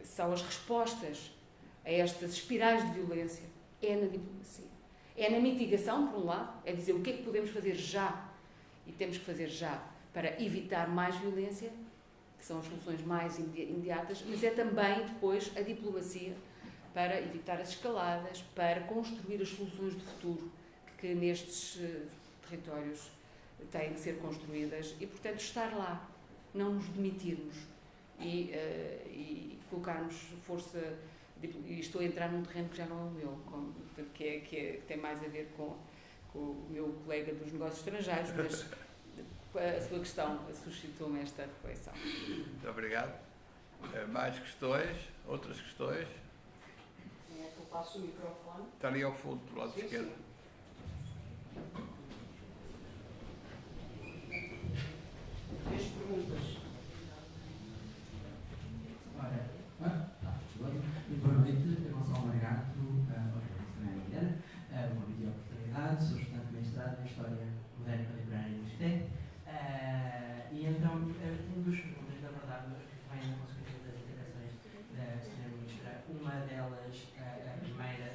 são as respostas a estas espirais de violência, é na diplomacia. É na mitigação, por um lado, é dizer o que é que podemos fazer já, e temos que fazer já, para evitar mais violência, que são as soluções mais imediatas, mas é também depois a diplomacia para evitar as escaladas, para construir as soluções de futuro que nestes territórios têm que ser construídas e, portanto, estar lá, não nos demitirmos e colocarmos força. E estou a entrar num terreno que já não é o meu, que tem mais a ver com o meu colega dos negócios estrangeiros, mas a sua questão suscitou-me esta reflexão. Muito obrigado. Mais questões? Outras questões? É que eu passo o microfone. Está ali ao fundo, do lado esquerdo. Três perguntas. Boa noite, eu não sou o Margato, uma vídeo oportunidade, sou estudante de mestrado em História Moderna Contemporânea e Université. E então, tenho duas perguntas, na verdade, que vêm na consequência das intervenções da Sra. Ministra. Uma delas, a primeira,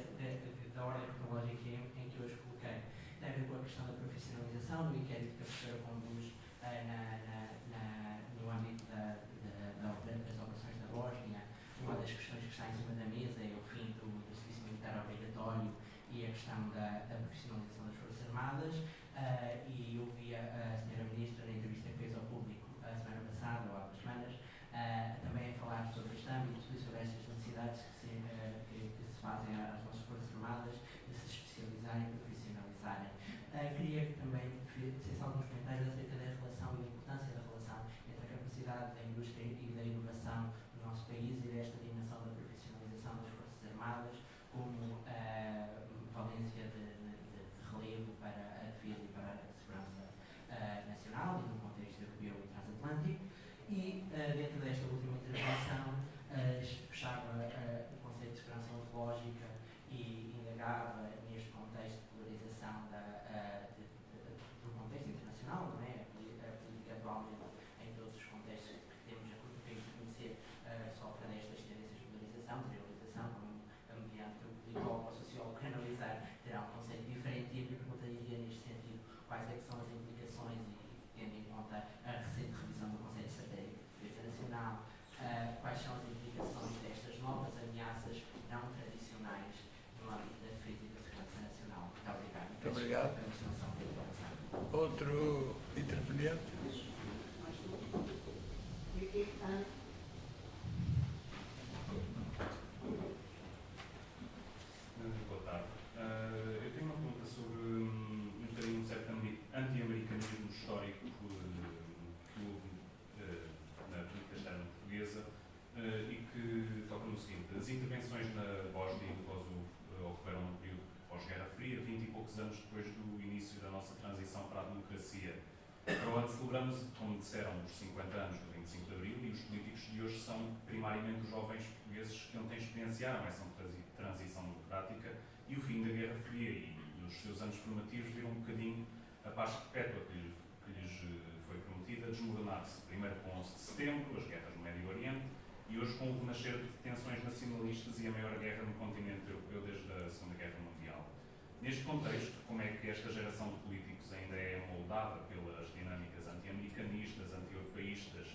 da ordem cronológica em que hoje coloquei, tem a ver com a questão da profissionalização, do inquérito que a professora conduz no âmbito das operações da Bósnia. Uma das questões que está em cima da mesa é o fim do serviço militar obrigatório e a questão da profissionalização das Forças Armadas. E eu vi a Sra. Ministra, na entrevista que fez ao público a semana passada, ou há 2 semanas, também a falar sobre este âmbito e sobre estas necessidades que se fazem às nossas Forças Armadas de se especializarem e profissionalizarem. Queria também fizesse alguns comentários acerca da relação e da importância da relação entre a capacidade da indústria e da inovação no nosso país e desta dimensão da profissionalização das Forças Armadas como valência de relevo para a defesa e para a segurança nacional e no contexto europeu e transatlântico. E dentro desta última intervenção fechava o conceito de segurança ontológica e indagava neste contexto de polarização do contexto internacional, não é? A política atualmente em todos os contextos que temos a conhecer sofre destas tendências de polarização, de realização, como mediante o politólogo ou sociólogo que analisar terá um conceito diferente. E a minha pergunta iria neste sentido: quais é que são as implicações, e tendo em conta a recente revisão do conceito estratégico de defesa nacional, quais são as implicações destas novas ameaças não tradicionais no âmbito da defesa e da segurança nacional? Muito obrigado. Muito obrigado. Outro interveniente? Boa tarde. Eu tenho uma pergunta sobre um bocadinho um certo anti-americanismo histórico que houve na política externa portuguesa e que toca no seguinte: as intervenções na Bósnia e no Kosovo ocorreram num período pós-Guerra Fria, 20 e poucos anos depois do início da nossa transição para a democracia. Para o ano celebramos, como disseram, os 50 anos do 25 de Abril, e os políticos de hoje são primariamente os jovens portugueses que ontem experienciaram essa transição democrática e o fim da Guerra Fria, e nos seus anos formativos viram um bocadinho a paz perpétua que lhes foi prometida desmoronar-se, primeiro com o 11 de setembro, as guerras no Médio Oriente, e hoje com o renascer de tensões nacionalistas e a maior guerra no continente europeu desde a Segunda Guerra Mundial. Neste contexto, como é que esta geração de políticos ainda é moldada pelas dinâmicas anti-americanistas, anti-europeístas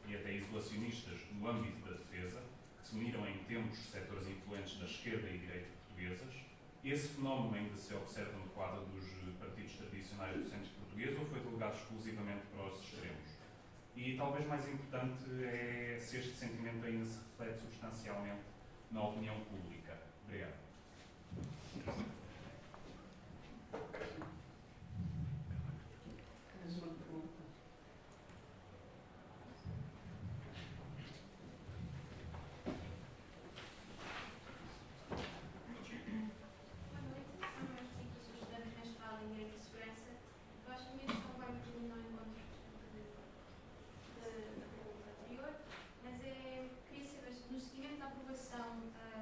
e até isolacionistas no âmbito da defesa, que se uniram em tempos setores influentes da esquerda e direita portuguesas? Esse fenómeno ainda se observa no quadro dos partidos tradicionais do centro português ou foi delegado exclusivamente para os extremos? E talvez mais importante é se este sentimento ainda se reflete substancialmente na opinião pública. Obrigado. Mais uma pergunta. Boa noite, sou Maria Filipe, sou estudante de mestrado em Direito e Segurança. Eu acho que a minha questão vai um bocadinho ao encontro da pergunta anterior, mas queria saber se no seguimento da aprovação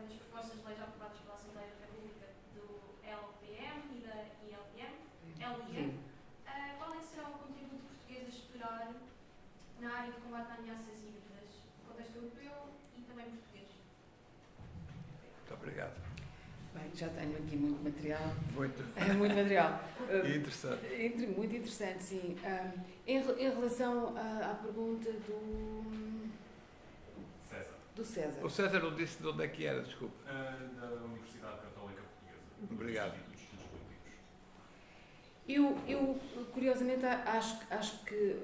das propostas de lei já aprovadas pela Assembleia da República do LPM e da LIE, qual é que será o contributo português a explorar na área de combate a ameaças híbridas, no contexto europeu e também português? Muito obrigado. Bem, já tenho aqui muito material. Muito, Muito material. interessante. Muito interessante, sim. Em relação à pergunta César. do César. O César não disse de onde é que era, desculpe. Da Universidade Católica Portuguesa. Obrigado. Dos Institutos Políticos. Eu curiosamente, acho que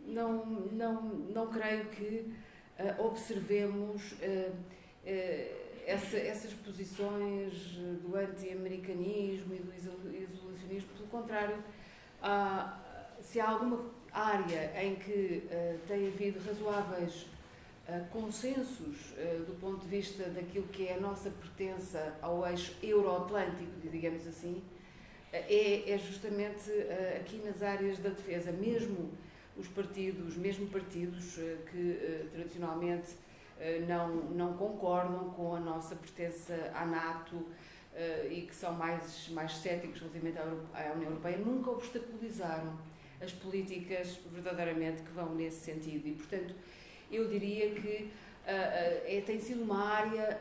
não creio que observemos essas posições do anti-americanismo e do isolacionismo. Pelo contrário, se há alguma área em que tem havido razoáveis consensos do ponto de vista daquilo que é a nossa pertença ao eixo euroatlântico, digamos assim, é justamente aqui nas áreas da defesa. Mesmo partidos que tradicionalmente não concordam com a nossa pertença à NATO e que são mais céticos relativamente à União Europeia, nunca obstaculizaram as políticas verdadeiramente que vão nesse sentido. E, portanto, eu diria que tem sido uma área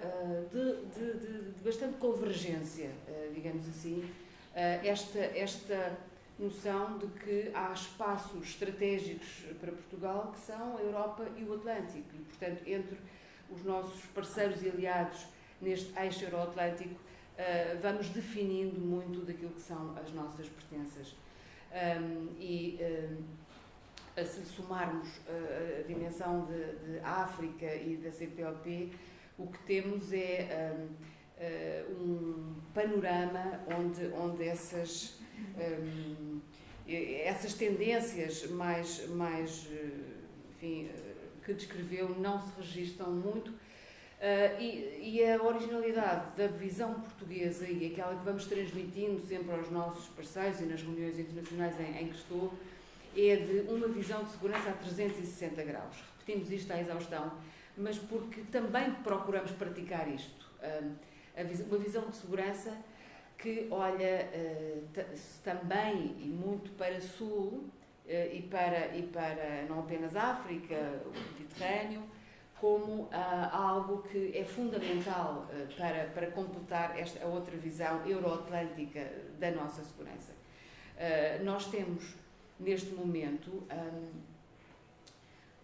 de bastante convergência, digamos assim, esta noção de que há espaços estratégicos para Portugal que são a Europa e o Atlântico. E, portanto, entre os nossos parceiros e aliados neste eixo euroatlântico, vamos definindo muito daquilo que são as nossas pertenças. Se somarmos a dimensão de África e da CPLP, o que temos é um panorama onde essas tendências enfim, que descreveu não se registram muito, e a originalidade da visão portuguesa e aquela que vamos transmitindo sempre aos nossos parceiros e nas reuniões internacionais em que estou, é de uma visão de segurança a 360 graus. Repetimos isto à exaustão, mas porque também procuramos praticar isto. Uma visão de segurança que olha também e muito para Sul e para não apenas a África, o Mediterrâneo, como algo que é fundamental para completar a outra visão euroatlântica da nossa segurança. Nós temos, neste momento,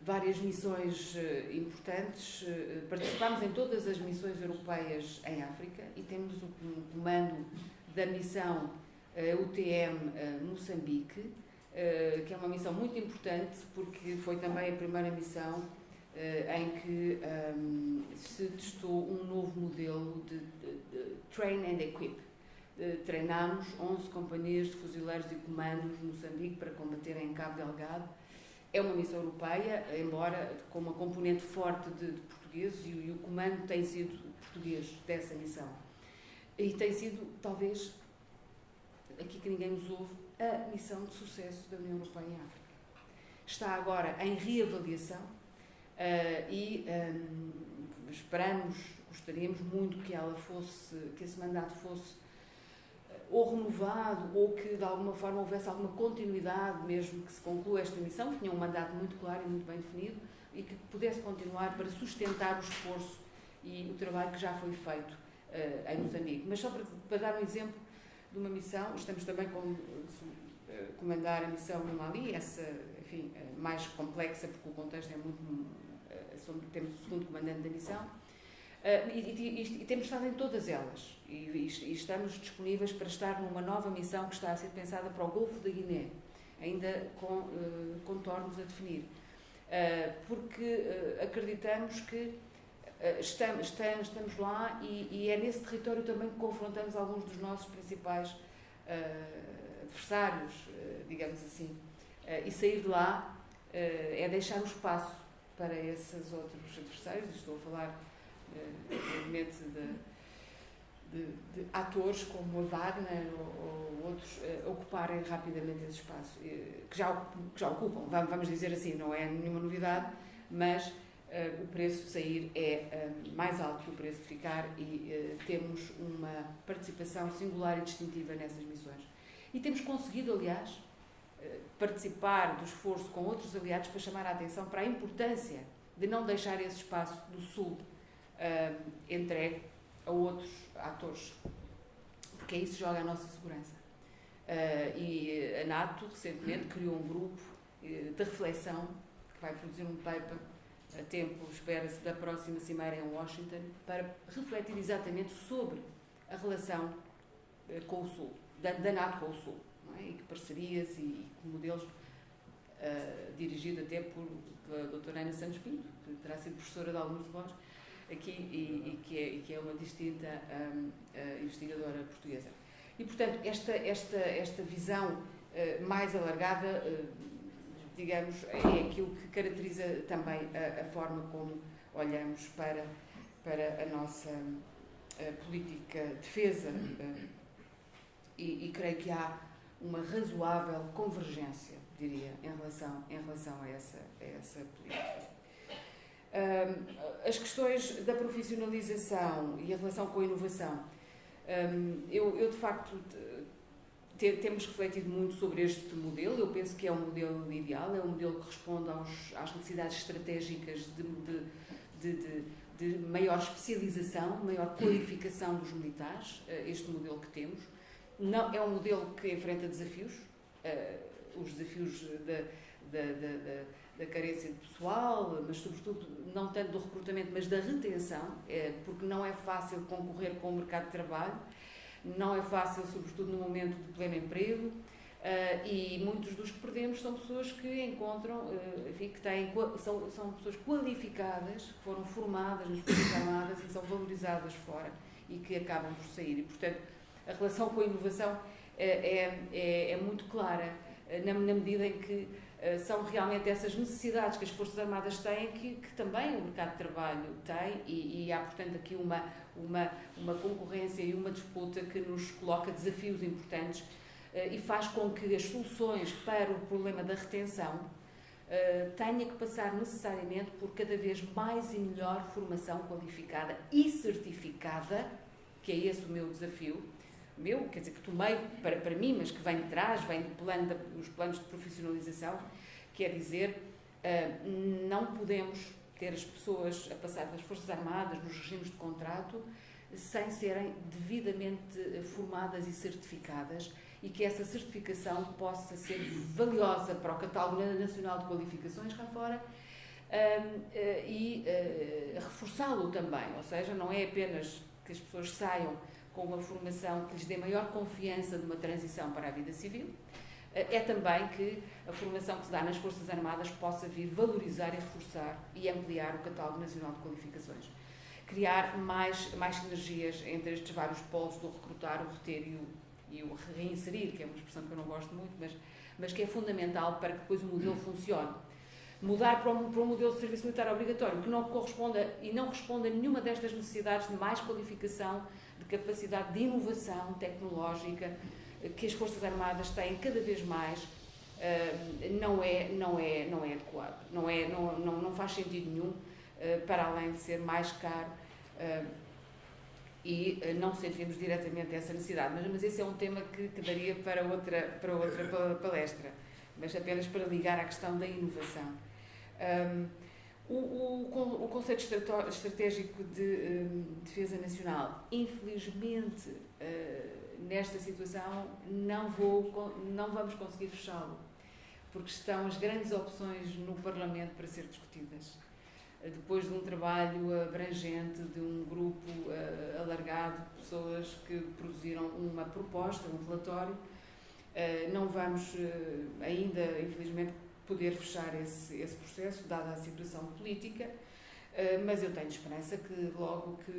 várias missões importantes. Participamos em todas as missões europeias em África e temos o comando da missão UTM Moçambique, que é uma missão muito importante porque foi também a primeira missão em que se testou um novo modelo de train and equip. Treinámos 11 companhias de fuzileiros e comandos no Moçambique para combater em Cabo Delgado. É uma missão europeia, embora com uma componente forte de portugueses, e o comando tem sido português dessa missão. E tem sido, talvez, aqui que ninguém nos ouve, a missão de sucesso da União Europeia em África. Está agora em reavaliação e gostaríamos muito que esse mandato fosse ou renovado, ou que de alguma forma houvesse alguma continuidade, mesmo que se conclua esta missão, que tinha um mandato muito claro e muito bem definido, e que pudesse continuar para sustentar o esforço e o trabalho que já foi feito em Moçambique. Mas só para dar um exemplo de uma missão, estamos também a comandar a missão no Mali, essa, enfim, mais complexa, porque o contexto é muito... temos o segundo comandante da missão, e temos estado em todas elas, e estamos disponíveis para estar numa nova missão que está a ser pensada para o Golfo da Guiné, ainda com contornos a definir, porque acreditamos que estamos lá e é nesse território também que confrontamos alguns dos nossos principais adversários, digamos assim, e sair de lá é deixar o espaço para esses outros adversários. Estou a falar, evidentemente, de atores como o Wagner ou outros ocuparem rapidamente esse espaço, que já ocupam, vamos dizer assim, não é nenhuma novidade, mas o preço de sair é mais alto que o preço de ficar, e temos uma participação singular e distintiva nessas missões. E temos conseguido, aliás, participar do esforço com outros aliados para chamar a atenção para a importância de não deixar esse espaço do Sul entregue a outros atores, porque isso joga a nossa segurança. E a NATO, recentemente, criou um grupo de reflexão que vai produzir um paper a tempo, espera-se, da próxima cimeira em Washington, para refletir exatamente sobre a relação com o Sul, da NATO com o Sul, não é? E que parcerias e modelos, dirigido até por a doutora Ana Santos Pinto, que terá sido professora de alguns de vós aqui e que é uma distinta investigadora portuguesa. E, portanto, esta visão mais alargada, digamos, é aquilo que caracteriza também a forma como olhamos para a nossa política de defesa, e creio que há uma razoável convergência, diria, em relação a essa política. As questões da profissionalização e a relação com a inovação, eu de facto temos refletido muito sobre este modelo. Eu penso que é um modelo ideal, é um modelo que responde às necessidades estratégicas de maior especialização, maior qualificação dos militares, este modelo que temos. Não, é um modelo que enfrenta desafios, os desafios da carência de pessoal, mas sobretudo não tanto do recrutamento, mas da retenção, porque não é fácil concorrer com o mercado de trabalho, não é fácil, sobretudo no momento de pleno emprego, e muitos dos que perdemos são pessoas que encontram, enfim, que são pessoas qualificadas, que foram formadas nas Forças Armadas e são valorizadas fora e que acabam por sair. E, portanto, a relação com a inovação é muito clara, na medida em que são realmente essas necessidades que as Forças Armadas têm que também o mercado de trabalho tem, e há, portanto, aqui uma concorrência e uma disputa que nos coloca desafios importantes e faz com que as soluções para o problema da retenção tenha que passar necessariamente por cada vez mais e melhor formação qualificada e certificada, que é esse o meu desafio. Quer dizer, que tomei para mim, mas que vem de trás, vem dos planos de profissionalização, quer dizer, não podemos ter as pessoas a passar das Forças Armadas nos regimes de contrato sem serem devidamente formadas e certificadas, e que essa certificação possa ser valiosa para o catálogo nacional de qualificações cá fora, e reforçá-lo também, ou seja, não é apenas que as pessoas saiam com uma formação que lhes dê maior confiança de uma transição para a vida civil, é também que a formação que se dá nas Forças Armadas possa vir valorizar e reforçar e ampliar o catálogo nacional de qualificações. Criar mais sinergias entre estes vários polos do recrutar, o reter e o reinserir, que é uma expressão que eu não gosto muito, mas que é fundamental para que depois o modelo funcione. Mudar para um modelo de serviço militar obrigatório que não corresponda e não responda a nenhuma destas necessidades de mais qualificação, de capacidade de inovação tecnológica que as Forças Armadas têm cada vez mais, não é adequado. Não faz sentido nenhum, para além de ser mais caro, e não sentimos diretamente essa necessidade. Mas esse é um tema que daria para outra palestra, mas apenas para ligar à questão da inovação. O conceito estratégico de defesa nacional, infelizmente, nesta situação, não vamos conseguir fechá-lo, porque estão as grandes opções no Parlamento para ser discutidas. Depois de um trabalho abrangente, de um grupo alargado de pessoas que produziram uma proposta, um relatório, não vamos ainda, infelizmente, poder fechar esse processo, dada a situação política, mas eu tenho esperança que logo que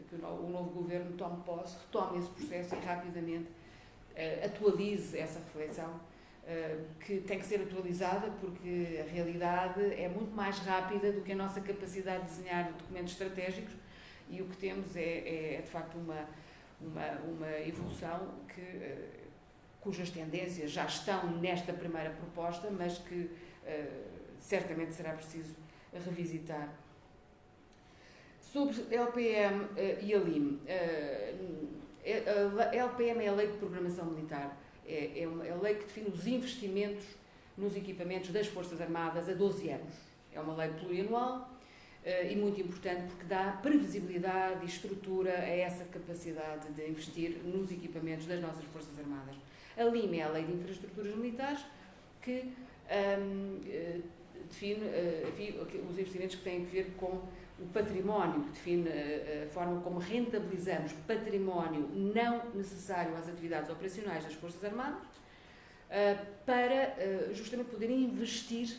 que o novo governo tome posse, retome esse processo e rapidamente atualize essa reflexão, que tem que ser atualizada porque a realidade é muito mais rápida do que a nossa capacidade de desenhar documentos estratégicos, e o que temos é de facto uma evolução cujas tendências já estão nesta primeira proposta, mas que certamente será preciso revisitar. Sobre LPM e a LIM, a LPM é a Lei de Programação Militar, é a lei que define os investimentos nos equipamentos das Forças Armadas a 12 anos. É uma lei plurianual e muito importante porque dá previsibilidade e estrutura a essa capacidade de investir nos equipamentos das nossas Forças Armadas. A LIM é a Lei de Infraestruturas Militares, que define os investimentos que têm a ver com o património, que define a forma como rentabilizamos património não necessário às atividades operacionais das Forças Armadas, para justamente poder investir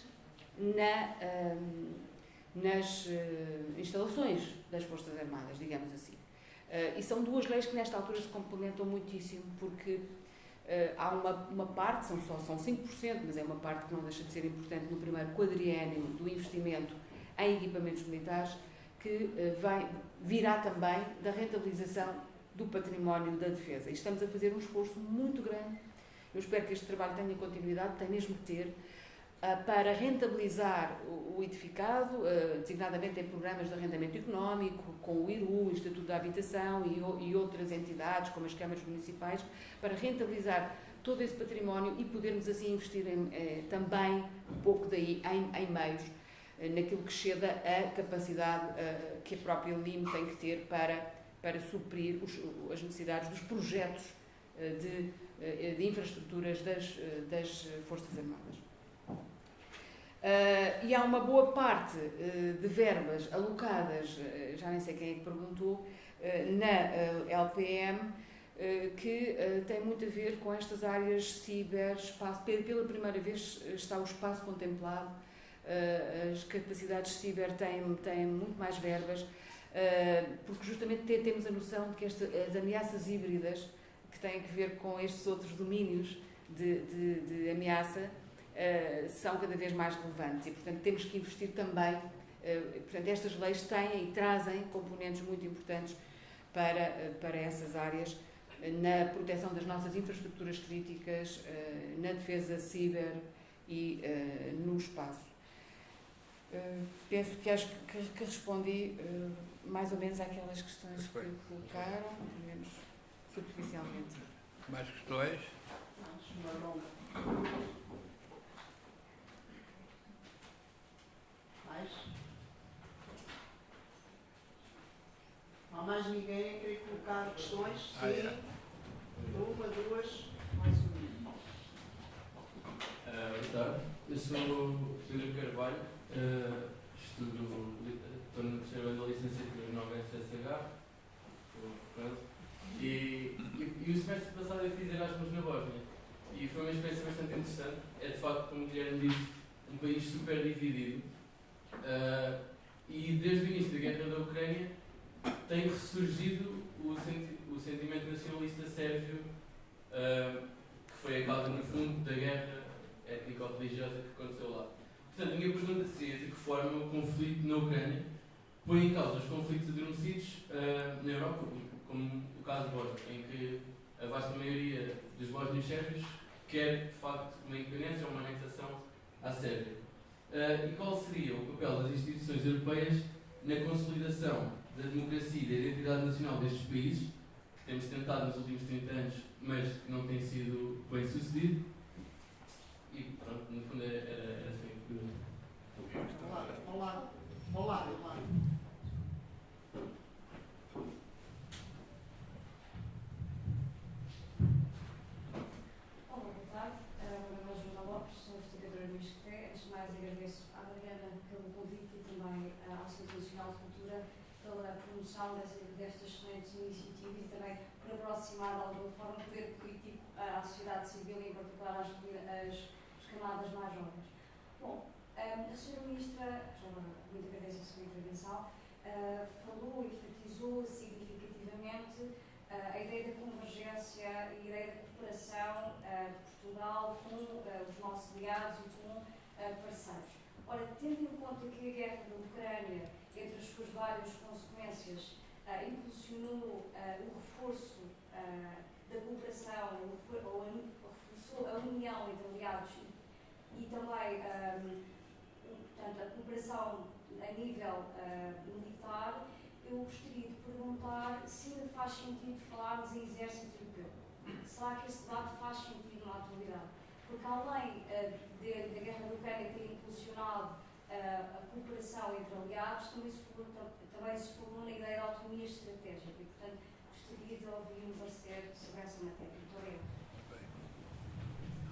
nas instalações das Forças Armadas, digamos assim. E são duas leis que nesta altura se complementam muitíssimo, porque há uma parte, são 5%, mas é uma parte que não deixa de ser importante no primeiro quadriênio do investimento em equipamentos militares, que virá também da rentabilização do património da defesa. E estamos a fazer um esforço muito grande. Eu espero que este trabalho tenha continuidade, tem mesmo que ter, para rentabilizar o edificado, designadamente em programas de arrendamento económico, com o IRU, o Instituto da Habitação e outras entidades, como as câmaras municipais, para rentabilizar todo esse património e podermos assim investir também um pouco daí em meios, naquilo que exceda a capacidade que a própria LIM tem que ter para suprir as necessidades dos projetos de infraestruturas das Forças Armadas. E há uma boa parte de verbas alocadas, já nem sei quem é que perguntou, na LPM, que tem muito a ver com estas áreas ciberespaço. Pela primeira vez está o espaço contemplado, as capacidades ciber têm muito mais verbas, porque justamente temos a noção de que as ameaças híbridas, que têm a ver com estes outros domínios de ameaça, são cada vez mais relevantes e, portanto, temos que investir também. Portanto, estas leis têm e trazem componentes muito importantes para essas áreas, na proteção das nossas infraestruturas críticas, na defesa ciber e no espaço. Penso que acho que respondi mais ou menos àquelas questões que colocaram, pelo menos superficialmente. Mais questões? Mais? Não há mais ninguém a querer colocar questões? Sim. Uma, duas, mais uma. Boa tarde. Eu sou Pedro Carvalho, estou no terceiro ano da licenciatura na USSH, e o semestre passado eu fiz Erasmus na Bósnia, e foi uma experiência bastante interessante. É de facto, como o Guilherme disse, um país super dividido, e desde o início da guerra da Ucrânia tem ressurgido o sentimento nacionalista sérvio, que foi a causa, no fundo, da guerra étnico-religiosa que aconteceu lá. Portanto, a minha pergunta seria: de que forma o conflito na Ucrânia põe em causa os conflitos adormecidos na Europa, como o caso bósnio, em que a vasta maioria dos bósnios sérvios quer, de facto, uma independência ou uma anexação à Sérvia. E qual seria o papel das instituições europeias na consolidação da democracia e da identidade nacional destes países, que temos tentado nos últimos 30 anos, mas que não tem sido bem sucedido? E pronto, no fundo era assim que... lado. Ao lado, ao lado. Olá, boa tarde. Meu nome é Joana Lopes, sou investigadora do ISCTE. Antes de mais, agradeço à Mariana pelo convite e também ao Centro Nacional de Cultura pela promoção destas excelentes iniciativas e também por aproximar de alguma forma o poder político à sociedade civil e, em particular, às camadas mais jovens. Bom, a Sra. Ministra, já agora muito agradeço a sua intervenção, falou e enfatizou significativamente a ideia da convergência e a ideia da cooperação de Portugal com os nossos aliados e com parceiros. Ora, tendo em conta que a guerra da Ucrânia, entre as suas várias consequências, impulsionou o reforço da cooperação, ou reforçou a união entre aliados e também portanto, a cooperação a nível militar, eu gostaria de perguntar se ainda faz sentido falarmos em exército europeu. Será que esse debate faz sentido na atualidade? Porque além da guerra da Ucrânia ter impulsionado a cooperação entre aliados, também se falou na ideia da autonomia estratégica e, portanto, gostaria de ouvir um parecer sobre essa matéria. Muito obrigada.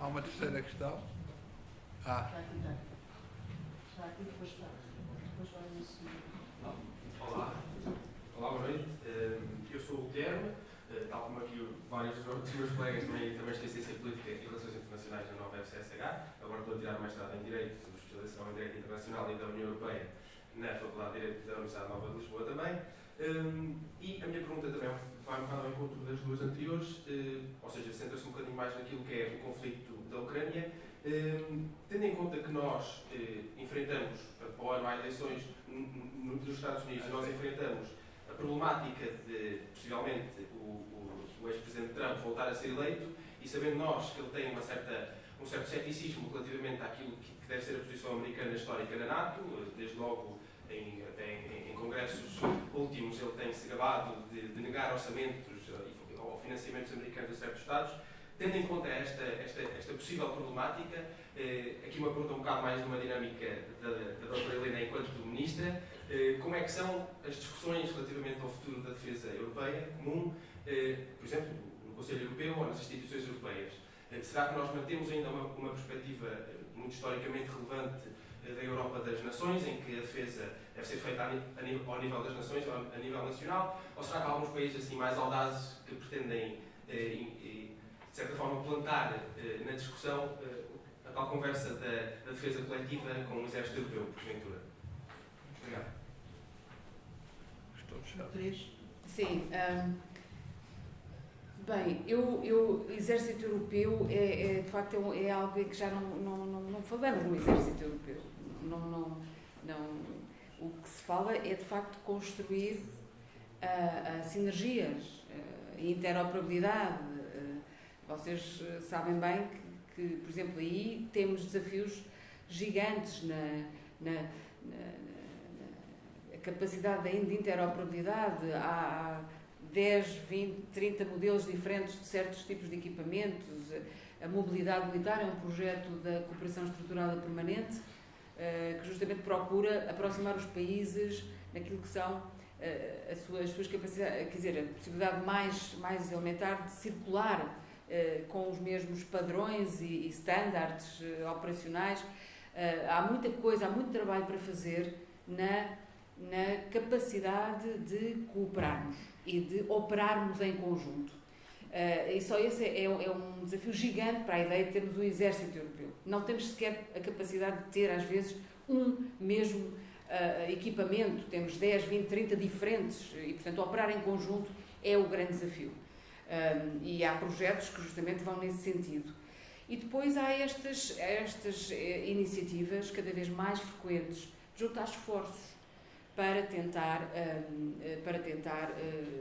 Há uma terceira questão? Está aqui, depois está. Depois vai no segundo. Olá, boa noite. Eu sou o Guilherme, tal como aqui vários dos meus colegas também têm ciência política e relações internacionais na nova FCSH. Agora estou a tirar mestrado em Direito, sou especialização em Direito Internacional e da União Europeia na Faculdade de Direito da Universidade Nova de Lisboa também. E a minha pergunta também vai um bocado ao encontro das duas anteriores, ou seja, centra-se um bocadinho mais naquilo que é o conflito da Ucrânia. Tendo em conta que nós enfrentamos, para o ano há eleições nos Estados Unidos, nós enfrentamos a problemática de, possivelmente, o ex-presidente Trump voltar a ser eleito, e sabendo nós que ele tem um certo ceticismo relativamente àquilo que deve ser a posição americana histórica na NATO, desde logo até em congressos últimos ele tem-se gabado de negar orçamentos ou financiamentos americanos a certos Estados. Tendo em conta esta possível problemática, aqui uma pergunta um bocado mais numa dinâmica da doutora Helena enquanto ministra, como é que são as discussões relativamente ao futuro da defesa europeia comum, por exemplo, no Conselho Europeu ou nas instituições europeias? Será que nós mantemos ainda uma perspectiva muito historicamente relevante da Europa das Nações, em que a defesa deve ser feita ao nível das Nações, a nível nacional, ou será que há alguns países assim mais audazes que pretendem de certa forma, plantar na discussão a tal conversa da defesa coletiva com o exército europeu, porventura? Obrigado. Estou fechado. Sim. Bem, o exército europeu de facto é algo em que já não falamos no exército europeu. O que se fala é de facto construir sinergias, interoperabilidade. Vocês sabem bem que, por exemplo, aí temos desafios gigantes na capacidade de interoperabilidade. Há 10, 20, 30 modelos diferentes de certos tipos de equipamentos. A mobilidade militar é um projeto da cooperação estruturada permanente que justamente procura aproximar os países naquilo que são as suas capacidades, quer dizer, a possibilidade mais elementar de circular com os mesmos padrões e estándares operacionais. Há muita coisa, há muito trabalho para fazer na capacidade de cooperarmos e de operarmos em conjunto. E só esse é um desafio gigante para a ideia de termos um exército europeu. Não temos sequer a capacidade de ter, às vezes, um mesmo equipamento. Temos 10, 20, 30 diferentes e, portanto, operar em conjunto é o grande desafio. E há projetos que justamente vão nesse sentido. E depois há estas iniciativas cada vez mais frequentes de juntar esforços para tentar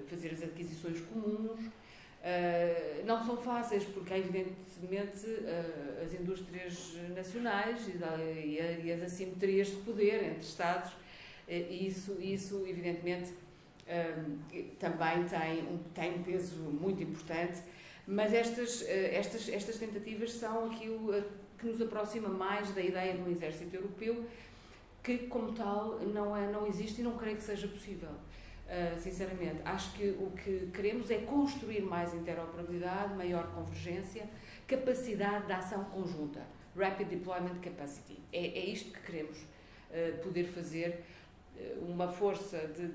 fazer as aquisições comuns. Não são fáceis porque há evidentemente as indústrias nacionais e as assimetrias de poder entre Estados, e isso evidentemente também tem um peso muito importante, mas estas tentativas são aquilo que nos aproxima mais da ideia de um exército europeu que como tal não existe e não creio que seja possível. Sinceramente, acho que o que queremos é construir mais interoperabilidade, maior convergência, capacidade de ação conjunta, Rapid Deployment Capacity. É isto que queremos poder fazer. Uma força de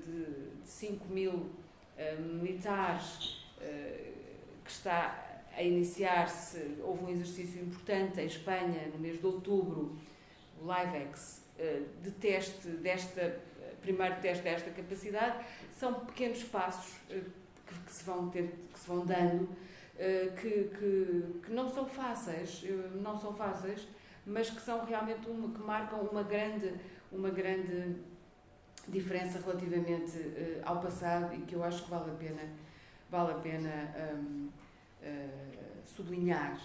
5.000 militares que está a iniciar-se. Houve um exercício importante em Espanha no mês de outubro, o LiveX, de teste primeiro teste desta capacidade. São pequenos passos que se vão dando, que não são fáceis, mas que são realmente que marcam uma grande diferença relativamente ao passado, e que eu acho que vale a pena sublinhar,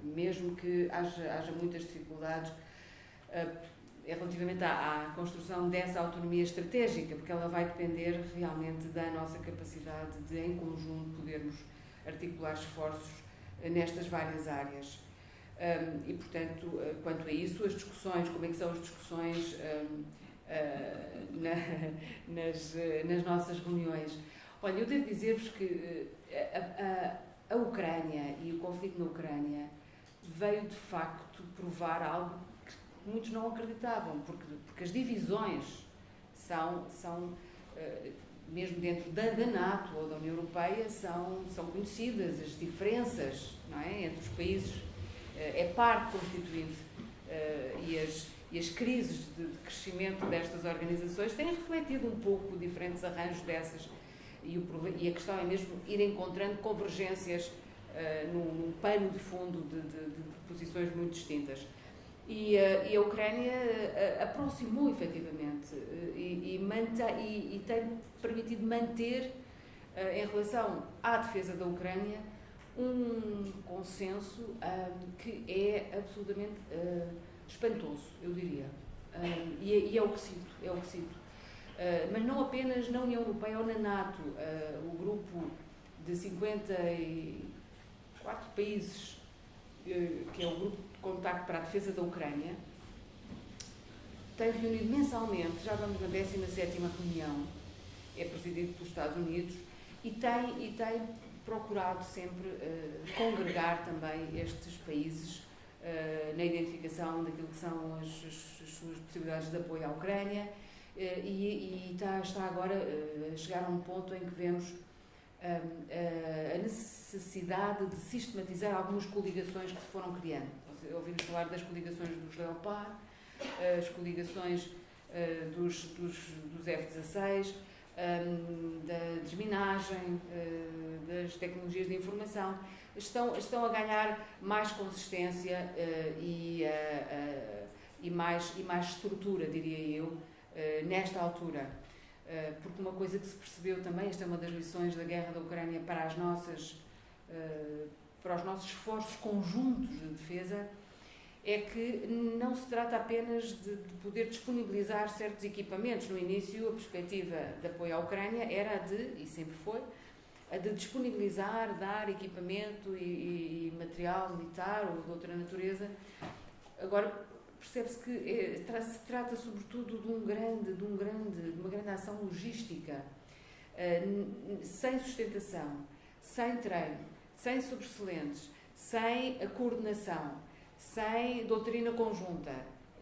mesmo que haja muitas dificuldades relativamente à construção dessa autonomia estratégica, porque ela vai depender realmente da nossa capacidade de, em conjunto, podermos articular esforços nestas várias áreas. E, portanto, quanto a isso, as discussões, como é que são as discussões nas nossas reuniões? Olha, eu devo dizer-vos que a Ucrânia e o conflito na Ucrânia veio, de facto, provar algo que muitos não acreditavam, porque as divisões são mesmo dentro da NATO ou da União Europeia, são conhecidas, as diferenças, não é, entre os países, é parte constituinte, e as crises de crescimento destas organizações têm refletido um pouco diferentes arranjos dessas, e a questão é mesmo ir encontrando convergências num pano de fundo de posições muito distintas. E a Ucrânia aproximou efetivamente e tem permitido manter, em relação à defesa da Ucrânia, um consenso que é absolutamente espantoso, eu diria. E é o que sinto. Mas não apenas na União Europeia ou na NATO. O grupo de 54 países, que é o grupo de contacto para a defesa da Ucrânia, tem reunido mensalmente, já vamos na 17ª reunião, é presidido pelos Estados Unidos, e tem procurado sempre congregar também estes países na identificação daquilo que são as suas possibilidades de apoio à Ucrânia, e está agora a chegar a um ponto em que vemos a necessidade de sistematizar algumas coligações que se foram criando. Ouvimos falar das coligações dos Leopard, as coligações dos F-16, da desminagem, das tecnologias de informação, estão a ganhar mais consistência e mais estrutura, diria eu, nesta altura. Porque uma coisa que se percebeu também, esta é uma das lições da guerra da Ucrânia para os nossos esforços conjuntos de defesa, é que não se trata apenas de poder disponibilizar certos equipamentos. No início, a perspectiva de apoio à Ucrânia era e sempre foi, a de disponibilizar, dar equipamento e material militar ou de outra natureza. Agora, percebe-se que se trata sobretudo de uma grande ação logística, sem sustentação, sem treino, sem sobressalentes, sem a coordenação, sem doutrina conjunta.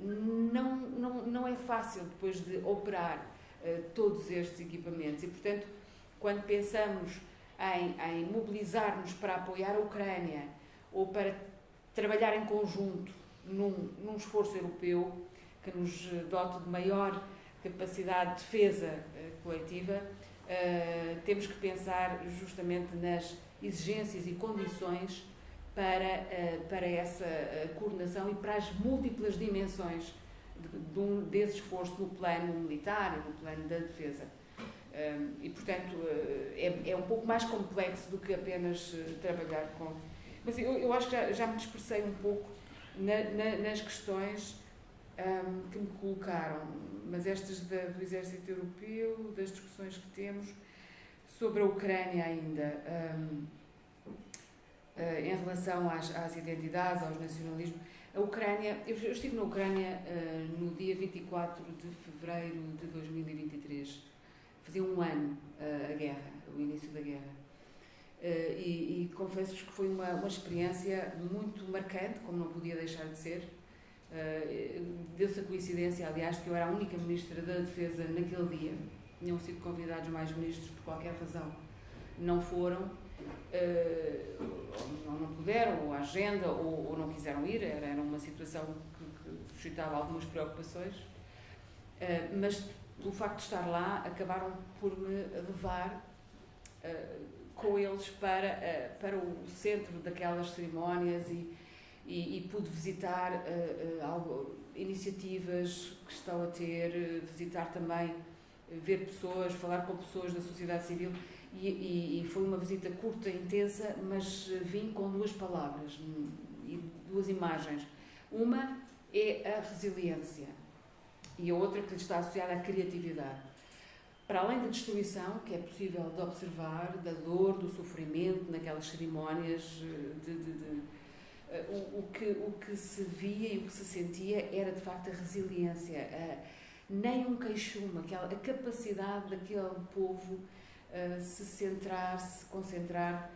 Não é fácil depois de operar todos estes equipamentos, e, portanto, quando pensamos em mobilizar-nos para apoiar a Ucrânia ou para trabalhar em conjunto num esforço europeu que nos dote de maior capacidade de defesa coletiva, temos que pensar justamente nas exigências e condições para essa coordenação e para as múltiplas dimensões desse esforço no plano militar e no plano da defesa. E, portanto, é um pouco mais complexo do que apenas trabalhar com... Mas eu acho que já me dispersei um pouco nas questões que me colocaram, mas estas do Exército Europeu, das discussões que temos sobre a Ucrânia ainda, em relação às identidades, aos nacionalismos, A Ucrânia, eu estive na Ucrânia no dia 24 de fevereiro de 2023. Fazia um ano a guerra, o início da guerra. E confesso-vos que foi uma experiência muito marcante, como não podia deixar de ser. Deu-se a coincidência, aliás, que eu era a única Ministra da Defesa naquele dia. Tinham sido convidados mais ministros por qualquer razão. Não foram, ou não puderam, ou a agenda, ou não quiseram ir. Era uma situação que suscitava algumas preocupações. Mas, pelo facto de estar lá, acabaram por me levar com eles para o centro daquelas cerimónias e pude visitar iniciativas que estão a ter, visitar também, ver pessoas, falar com pessoas da sociedade civil e foi uma visita curta, intensa, mas vim com duas palavras e duas imagens. Uma é a resiliência e a outra que lhe está associada à criatividade. Para além da destruição, que é possível de observar, da dor, do sofrimento naquelas cerimónias, o que se via e o que se sentia era de facto a resiliência, nem um queixume, a capacidade daquele povo se centrar, se concentrar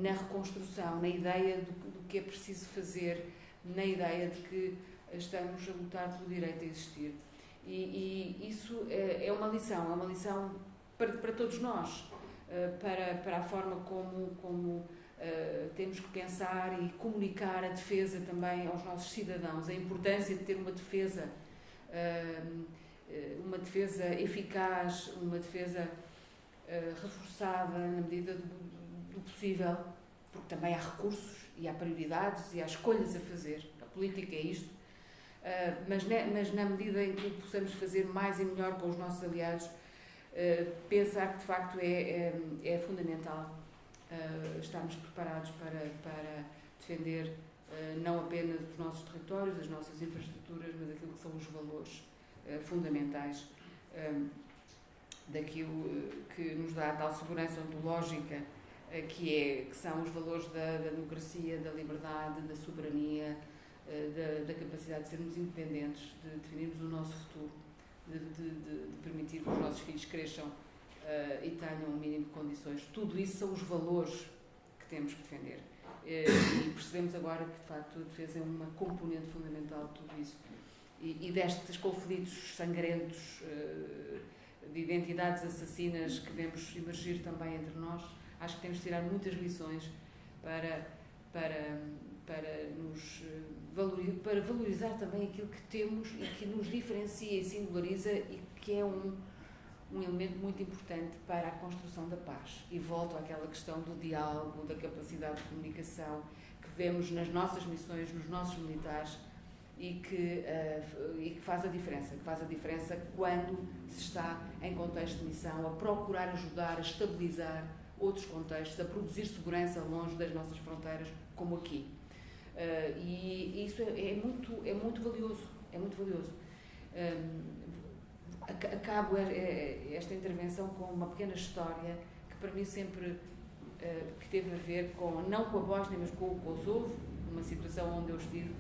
na reconstrução, na ideia do que é preciso fazer, na ideia de que estamos a lutar pelo direito a existir. E isso é uma lição para todos nós, para a forma como temos que pensar e comunicar a defesa também aos nossos cidadãos, a importância de ter uma defesa eficaz, uma defesa reforçada na medida do possível, porque também há recursos e há prioridades e há escolhas a fazer. A política é isto. Mas na medida em que possamos fazer mais e melhor com os nossos aliados, pensar que de facto é fundamental estarmos preparados para defender não apenas os nossos territórios, as nossas infraestruturas, mas aquilo que são os valores fundamentais daquilo que nos dá a tal segurança ontológica, que são os valores da democracia, da liberdade, da soberania, da capacidade de sermos independentes, de definirmos o nosso futuro, de permitir que os nossos filhos cresçam e tenham um mínimo de condições. Tudo isso são os valores que temos que defender. E percebemos agora que, de facto, a defesa é uma componente fundamental de tudo isso. E destes conflitos sangrentos, de identidades assassinas que vemos emergir também entre nós, acho que temos de tirar muitas lições para valorizar também aquilo que temos e que nos diferencia e singulariza e que é um elemento muito importante para a construção da paz. E volto àquela questão do diálogo, da capacidade de comunicação que vemos nas nossas missões, nos nossos militares e que faz a diferença quando se está em contexto de missão, a procurar ajudar, a estabilizar outros contextos, a produzir segurança longe das nossas fronteiras, como aqui. E isso é muito valioso, acabo esta intervenção com uma pequena história que para mim sempre que teve a ver não com a Bósnia, mas com o Kosovo, uma situação onde eu estive.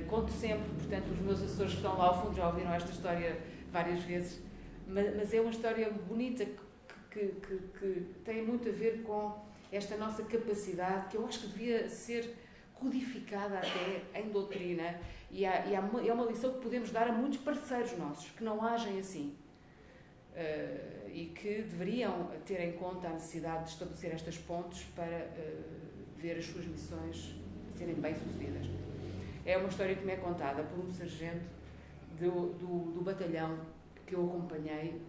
Conto sempre, portanto, os meus assessores que estão lá ao fundo já ouviram esta história várias vezes, mas é uma história bonita que tem muito a ver com esta nossa capacidade, que eu acho que devia ser codificada até em doutrina, e é uma lição que podemos dar a muitos parceiros nossos que não agem assim e que deveriam ter em conta a necessidade de estabelecer estas pontes para ver as suas missões serem bem-sucedidas. É uma história que me é contada por um sargento do batalhão que eu acompanhei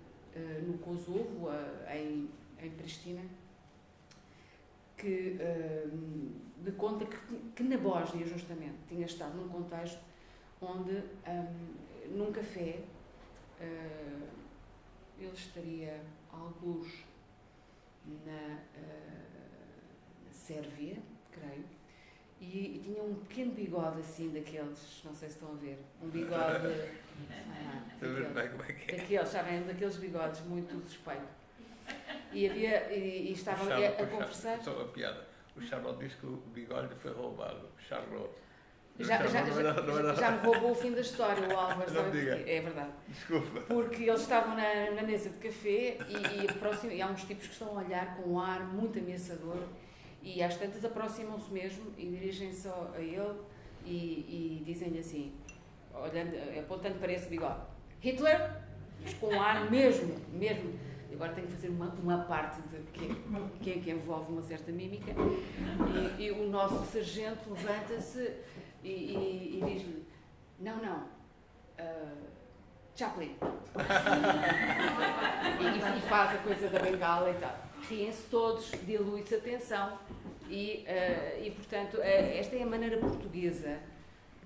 no Kosovo, em Pristina, que me conta que na Bósnia, justamente, tinha estado num contexto onde, num café, ele estaria alguns na Sérvia, creio, e tinha um pequeno bigode assim daqueles, não sei se estão a ver, um bigode daqueles, sabem, daqueles bigodes muito suspeito. E estavam a conversar. Só uma piada. O Charlotte diz que o bigode foi roubado. O Charlotte. Já me roubou o fim da história, o Álvaro. Não diga. É verdade. Desculpa. Porque eles estavam na mesa de café e há uns tipos que estão a olhar com um ar muito ameaçador e às tantas aproximam-se mesmo e dirigem-se a ele e dizem-lhe assim, olhando, apontando para esse bigode, Hitler, mas com um ar mesmo. E agora tenho que fazer uma parte que envolve uma certa mímica e o nosso sargento levanta-se e diz-lhe, não, Chaplin. e faz a coisa da bengala e tal. Riem-se todos, dilui-se a tensão e portanto, esta é a maneira portuguesa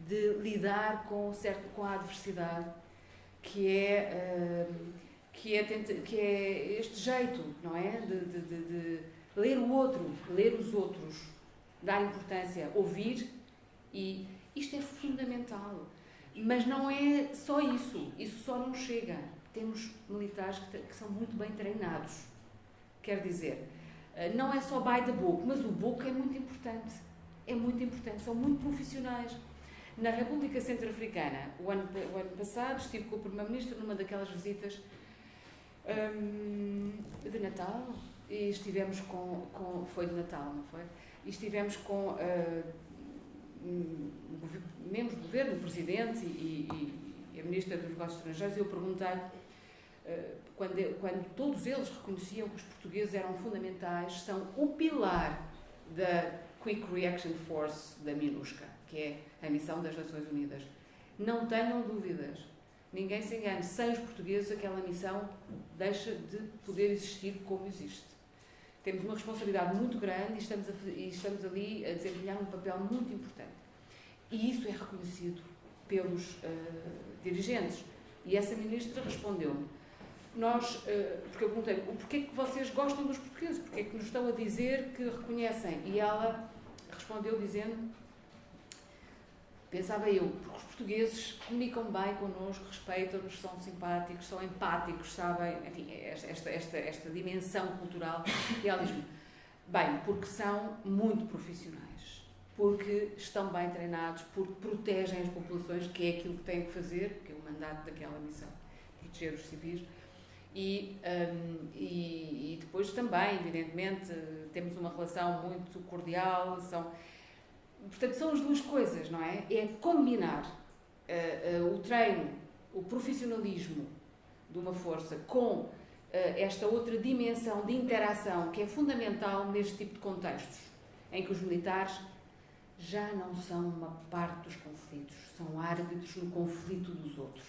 de lidar com a adversidade, que é este jeito, não é? De ler o outro, ler os outros, dar importância, ouvir, e isto é fundamental. Mas não é só isso só não chega. Temos militares que são muito bem treinados. Quer dizer, não é só by the book, mas o book é muito importante. São muito profissionais. Na República Centro-Africana, o ano passado, estive com o Primeiro-Ministro numa daquelas visitas de Natal, e estivemos foi de Natal, não foi? E estivemos com membros do governo, o Presidente e a Ministra dos Negócios Estrangeiros, e eu perguntei-lhe, quando todos eles reconheciam que os portugueses eram fundamentais, são o pilar da Quick Reaction Force da MINUSCA, que é a missão das Nações Unidas. Não tenham dúvidas. Ninguém se engane. Sem os portugueses, aquela missão deixa de poder existir como existe. Temos uma responsabilidade muito grande e estamos ali a desempenhar um papel muito importante. E isso é reconhecido pelos dirigentes. E essa ministra respondeu-me. Porque eu perguntei, porquê que vocês gostam dos portugueses? Porquê que nos estão a dizer que reconhecem? E ela respondeu dizendo, pensava eu, porque os portugueses comunicam bem connosco, respeitam-nos, são simpáticos, são empáticos, sabem, enfim, esta dimensão cultural. E ela diz-me, bem, porque são muito profissionais, porque estão bem treinados, porque protegem as populações, que é aquilo que têm que fazer, que é o mandato daquela missão, proteger os civis. E depois também, evidentemente, temos uma relação muito cordial, portanto, são as duas coisas, não é? É combinar o treino, o profissionalismo de uma força com esta outra dimensão de interação que é fundamental neste tipo de contextos, em que os militares já não são uma parte dos conflitos, são árbitros no conflito dos outros.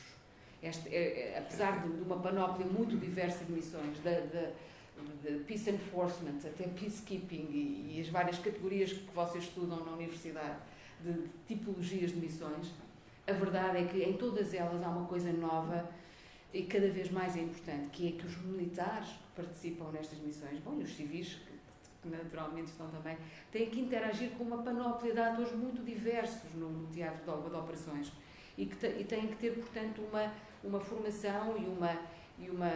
Apesar de uma panóplia muito diversa de missões, de peace enforcement, até peacekeeping e as várias categorias que vocês estudam na universidade, de tipologias de missões, a verdade é que em todas elas há uma coisa nova e cada vez mais é importante, que é que os militares que participam nestas missões, bom, e os civis, que naturalmente estão também, têm que interagir com uma panóplia de atores muito diversos no teatro de operações e têm que ter, portanto, uma formação e uma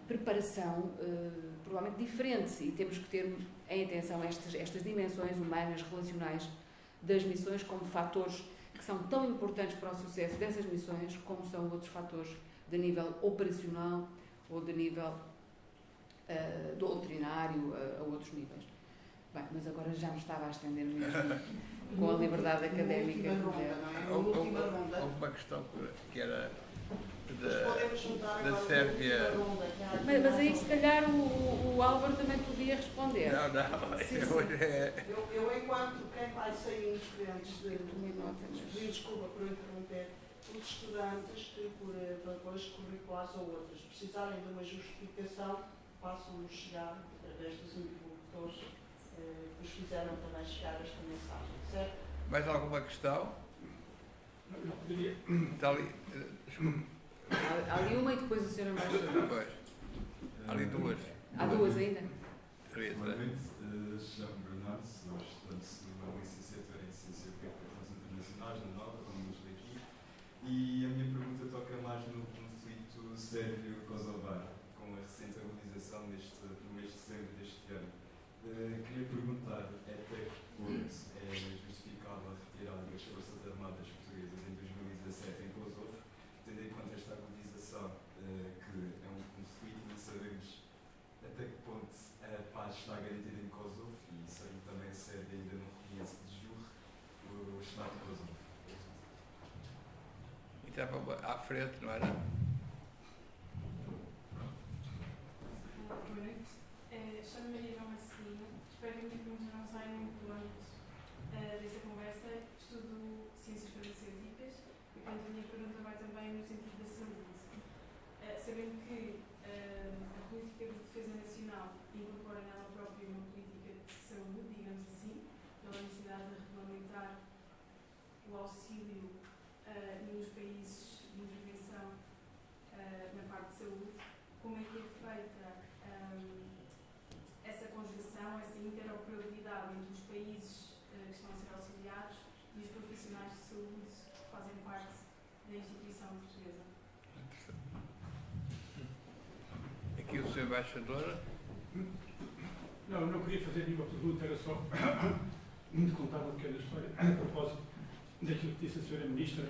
preparação provavelmente diferente, e temos que ter em atenção estas dimensões humanas, relacionais das missões como fatores que são tão importantes para o sucesso dessas missões como são outros fatores de nível operacional ou de nível doutrinário a outros níveis. Bem, mas agora já me estava a estender mesmo com a liberdade académica. Houve uma questão que era da Sérvia. Mas aí, se calhar, o Álvaro também podia responder. Não. Sim. Eu, enquanto quem vai sair diferentes de desculpa por interromper, os estudantes que por valores curriculares ou outros precisarem de uma justificação, façam-nos chegar, através dos interlocutores que os fizeram também chegar esta mensagem, certo? Mais alguma questão? Está ali. Há ali uma e depois a senhora mais sobre. Pois. Há ali duas. Há duas ainda? Boa noite, chamo-me Bernardo, sou estudante de uma licenciatura em Ciência Política e Relações Internacionais, na Nova, como nos aqui, e a minha pergunta toca mais no conflito sérvio-kosovar, com a recente realização no mês de dezembro deste ano. Queria perguntar até que ponto é justificável justificava a retirada das Forças Armadas Portuguesas em 2017 em Kosovo, tendo em conta esta agudização que é um conflito e não sabemos até que ponto a paz está garantida em Kosovo, e isso aí também a Sérvia ainda não reconhece de jure o Estado de Kosovo. E estava à frente, não era? Boa noite. Chamo-me Maria João Marcelino. Espero que a minha pergunta não saia muito do âmbito desta conversa. Estudo ciências farmacêuticas e, portanto, a minha pergunta vai também no sentido da saúde. Sabendo que a política de defesa nacional incorpora nela própria uma política de saúde, digamos assim, pela necessidade de regulamentar o auxílio nos países de intervenção na parte de saúde, como é que é feita essa conjugação, essa interoperabilidade entre os países que estão a ser auxiliados e os profissionais de saúde que fazem parte da instituição portuguesa? Aqui o Sr. Embaixador. Não, eu não queria fazer nenhuma pergunta, era só de contar uma pequena história a propósito daquilo que disse a Sra. Ministra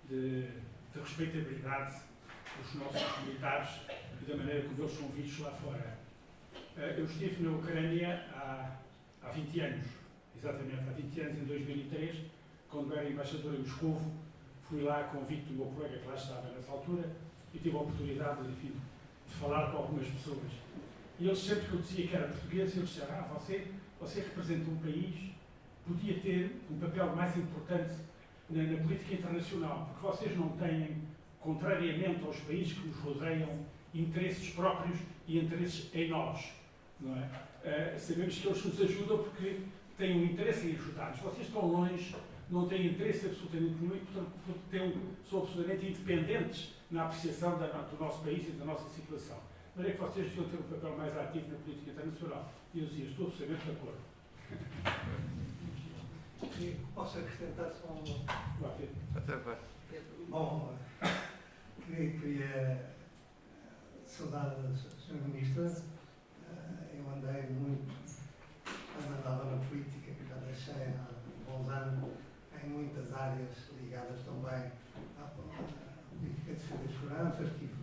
de respeitabilidade dos nossos militares e da maneira como eles são vistos lá fora. Eu estive na Ucrânia há 20 anos, exatamente há 20 anos, em 2003, quando era embaixador em Moscovo. Fui lá a convite do meu colega que lá estava nessa altura e tive a oportunidade, enfim, de falar com algumas pessoas. E eles, sempre que eu dizia que era português, eles disseram: você representa um país, podia ter um papel mais importante na política internacional, porque vocês não têm, contrariamente aos países que nos rodeiam, interesses próprios e interesses em nós. Não é? Sabemos que eles nos ajudam porque têm um interesse em ajudar-nos. Vocês estão longe, não têm interesse absolutamente nenhum e, portanto, são absolutamente independentes na apreciação do nosso país e da nossa situação. Mas é que vocês deviam ter um papel mais ativo na política internacional. E eu dizia: estou absolutamente de acordo. Posso acrescentar só uma... Bom, queria saudar a Sra. Ministra. Eu andei muito, quando andava na política, que já deixei há bons anos, em muitas áreas ligadas também à política de defesa e segurança. Estive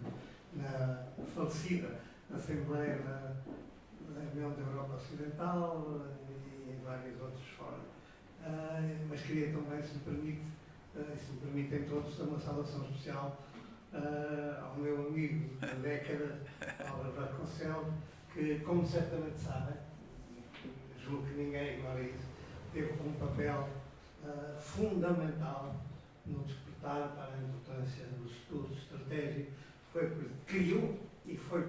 na falecida Assembleia da União da Europa Ocidental e em vários outros fóruns. Mas queria também, se me permitem todos, uma saudação especial ao meu amigo da década, Álvaro Vasconcelos, que, como certamente sabem, julgo que ninguém ignora isso, teve um papel fundamental no despertar para a importância dos estudos estratégicos. Criou e foi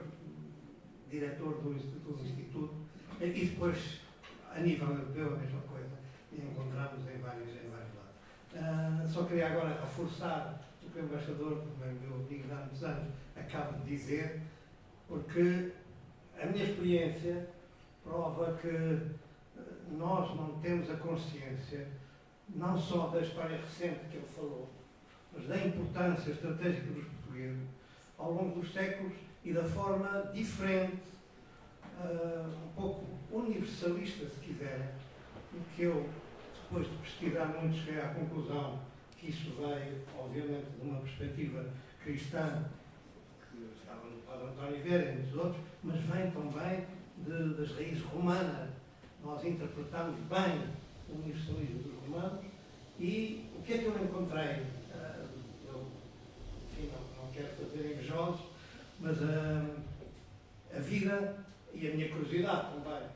diretor do Instituto, e depois, a nível europeu, a mesma coisa, e encontramos em vários lados. Só queria agora reforçar o que o embaixador, também meu amigo de há muitos anos, acaba de dizer, porque a minha experiência prova que nós não temos a consciência, não só da história recente que ele falou, mas da importância estratégica dos portugueses ao longo dos séculos e da forma diferente, um pouco universalista, se quiserem, que eu, depois de pesquisar muito, cheguei à conclusão que isso veio, obviamente, de uma perspectiva cristã, que estava no Padre António Vieira e muitos outros, mas vem também das raízes romanas. Nós interpretamos bem o universalismo dos romanos. E o que é que eu encontrei? Eu, enfim, não quero fazer invejosos, mas a vida e a minha curiosidade também,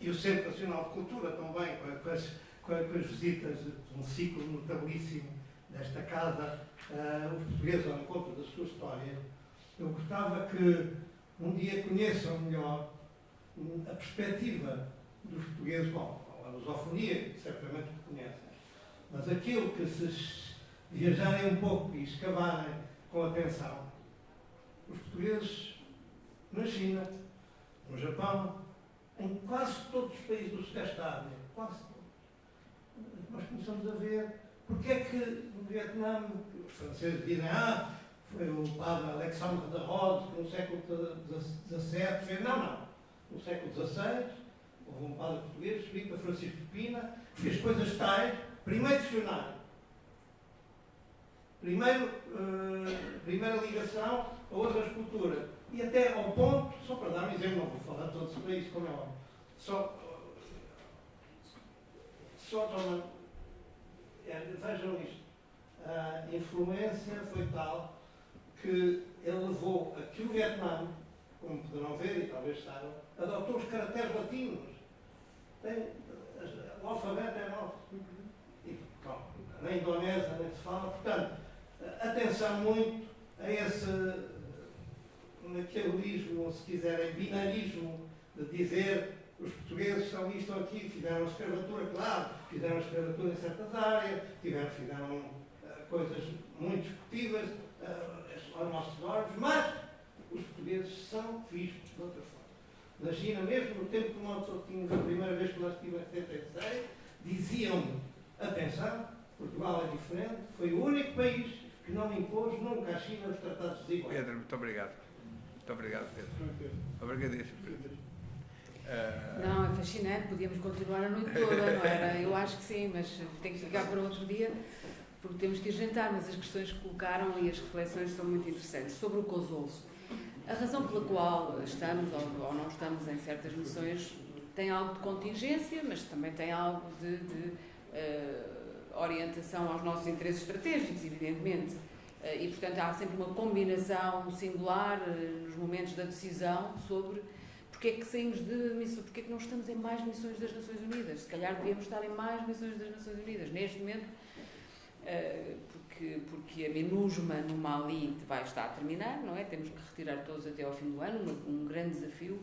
e o Centro Nacional de Cultura também, com as visitas de um ciclo notabilíssimo desta casa, os portugueses ao encontro da sua história. Eu gostava que um dia conheçam melhor a perspectiva dos portugueses, bom, a lusofonia, que certamente conhecem, mas aquilo que, se viajarem um pouco e escavarem com atenção, os portugueses na China, no Japão, em quase todos os países do Sudeste da Ásia, quase todos, nós começamos a ver porque é que no Vietnã, os franceses dizem: foi o padre Alexandre de Rhodes que no século XVII fez. Não, no século XVI Houve um padre português, Filipe Francisco de Pina, que fez coisas tais, primeiro dicionário, primeira ligação a outras culturas. E até ao ponto, só para dar um exemplo, não vou falar de todos os países, como é óbvio, vejam isto, a influência foi tal que ele levou a que o Vietnã, como poderão ver e talvez saibam, adotou os caracteres latinos. O alfabeto é nosso. E, bom, na Indonésia nem se fala. Portanto, atenção muito a esse naquelismo, se quiserem, binarismo, de dizer os portugueses são isto ou aqui, fizeram escravatura, claro, fizeram escravatura em certas áreas, fizeram coisas muito discutíveis, aos nossos olhos, mas os portugueses são vistos de outra forma. Na China, mesmo no tempo que nós tínhamos a primeira vez que nós estivemos em 76, diziam-me, atenção, Portugal é diferente, foi o único país que não impôs nunca à China os tratados desiguais. Pedro, muito obrigado. Muito obrigado, Pedro. Obrigadíssimo, Pedro. Não, é fascinante, podíamos continuar a noite toda, não era? Eu acho que sim, mas tem que ficar para outro dia, porque temos que ir jantar, mas as questões que colocaram e as reflexões são muito interessantes. Sobre o Kosovo, a razão pela qual estamos ou não estamos em certas missões tem algo de contingência, mas também tem algo de orientação aos nossos interesses estratégicos, evidentemente. E, portanto, há sempre uma combinação singular nos momentos da decisão sobre porque é que saímos de missões, porque é que não estamos em mais missões das Nações Unidas. Se calhar devíamos estar em mais missões das Nações Unidas. Neste momento, porque a MINUSMA no Mali vai estar a terminar, não é? Temos que retirar todos até ao fim do ano, um grande desafio.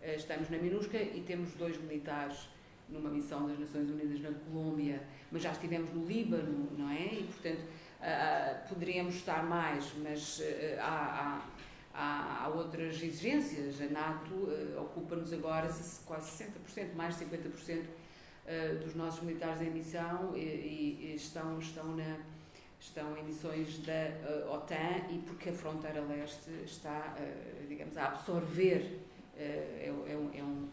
Estamos na MINUSCA e temos 2 militares numa missão das Nações Unidas na Colômbia, mas já estivemos no Líbano, não é? E, portanto, poderíamos estar mais, mas há outras exigências. A NATO ocupa-nos agora quase 60%, mais de 50% dos nossos militares em missão e estão em missões da OTAN e porque a fronteira leste está, digamos, a absorver, é um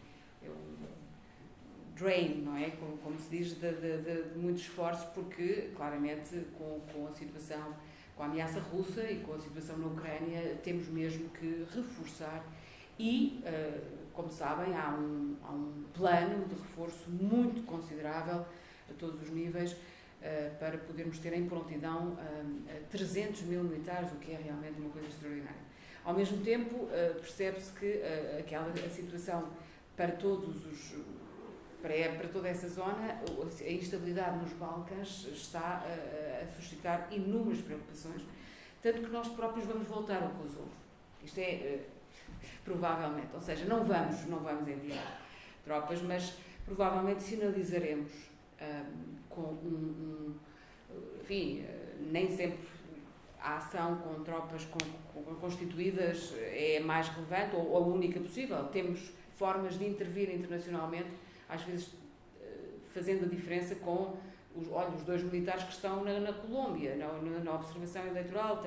drain, não é? Como se diz, de muito esforço, porque, claramente, com a situação, com a ameaça russa e com a situação na Ucrânia, temos mesmo que reforçar e, como sabem, há um plano de reforço muito considerável a todos os níveis para podermos ter em prontidão 300 mil militares, o que é realmente uma coisa extraordinária. Ao mesmo tempo, percebe-se que a situação para toda essa zona, a instabilidade nos Balcãs está a suscitar inúmeras preocupações, tanto que nós próprios vamos voltar ao Kosovo. Isto é, provavelmente, ou seja, não vamos enviar tropas, mas provavelmente sinalizaremos com enfim, nem sempre a ação com tropas constituídas é mais relevante ou a única possível. Temos formas de intervir internacionalmente, às vezes fazendo a diferença com os 2 militares que estão na Colômbia, na observação eleitoral,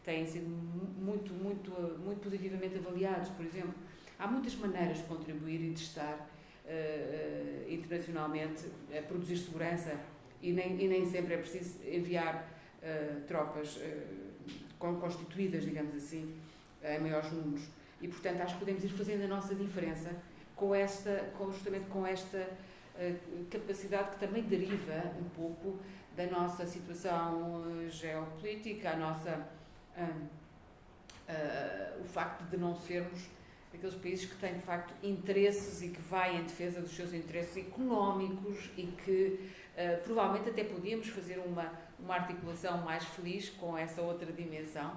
têm sido muito positivamente avaliados, por exemplo. Há muitas maneiras de contribuir e de estar internacionalmente a produzir segurança e nem sempre é preciso enviar tropas constituídas, digamos assim, em maiores números. E, portanto, acho que podemos ir fazendo a nossa diferença justamente com esta capacidade que também deriva um pouco da nossa situação geopolítica, o facto de não sermos daqueles países que têm, de facto, interesses e que vai em defesa dos seus interesses económicos e que provavelmente até podíamos fazer uma articulação mais feliz com essa outra dimensão,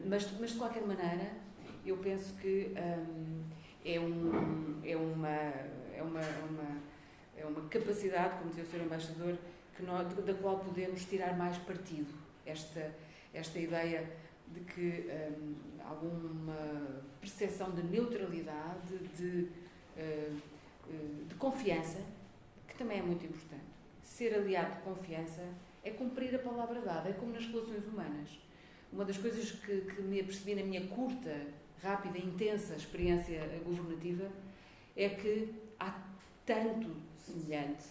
mas de qualquer maneira eu penso que é uma capacidade, como dizia o Sr. Embaixador, da qual podemos tirar mais partido. Esta ideia de que alguma percepção de neutralidade, de confiança, que também é muito importante. Ser aliado de confiança é cumprir a palavra dada, é como nas relações humanas. Uma das coisas que me apercebi na minha curta, rápida e intensa experiência governativa é que há tanto semelhante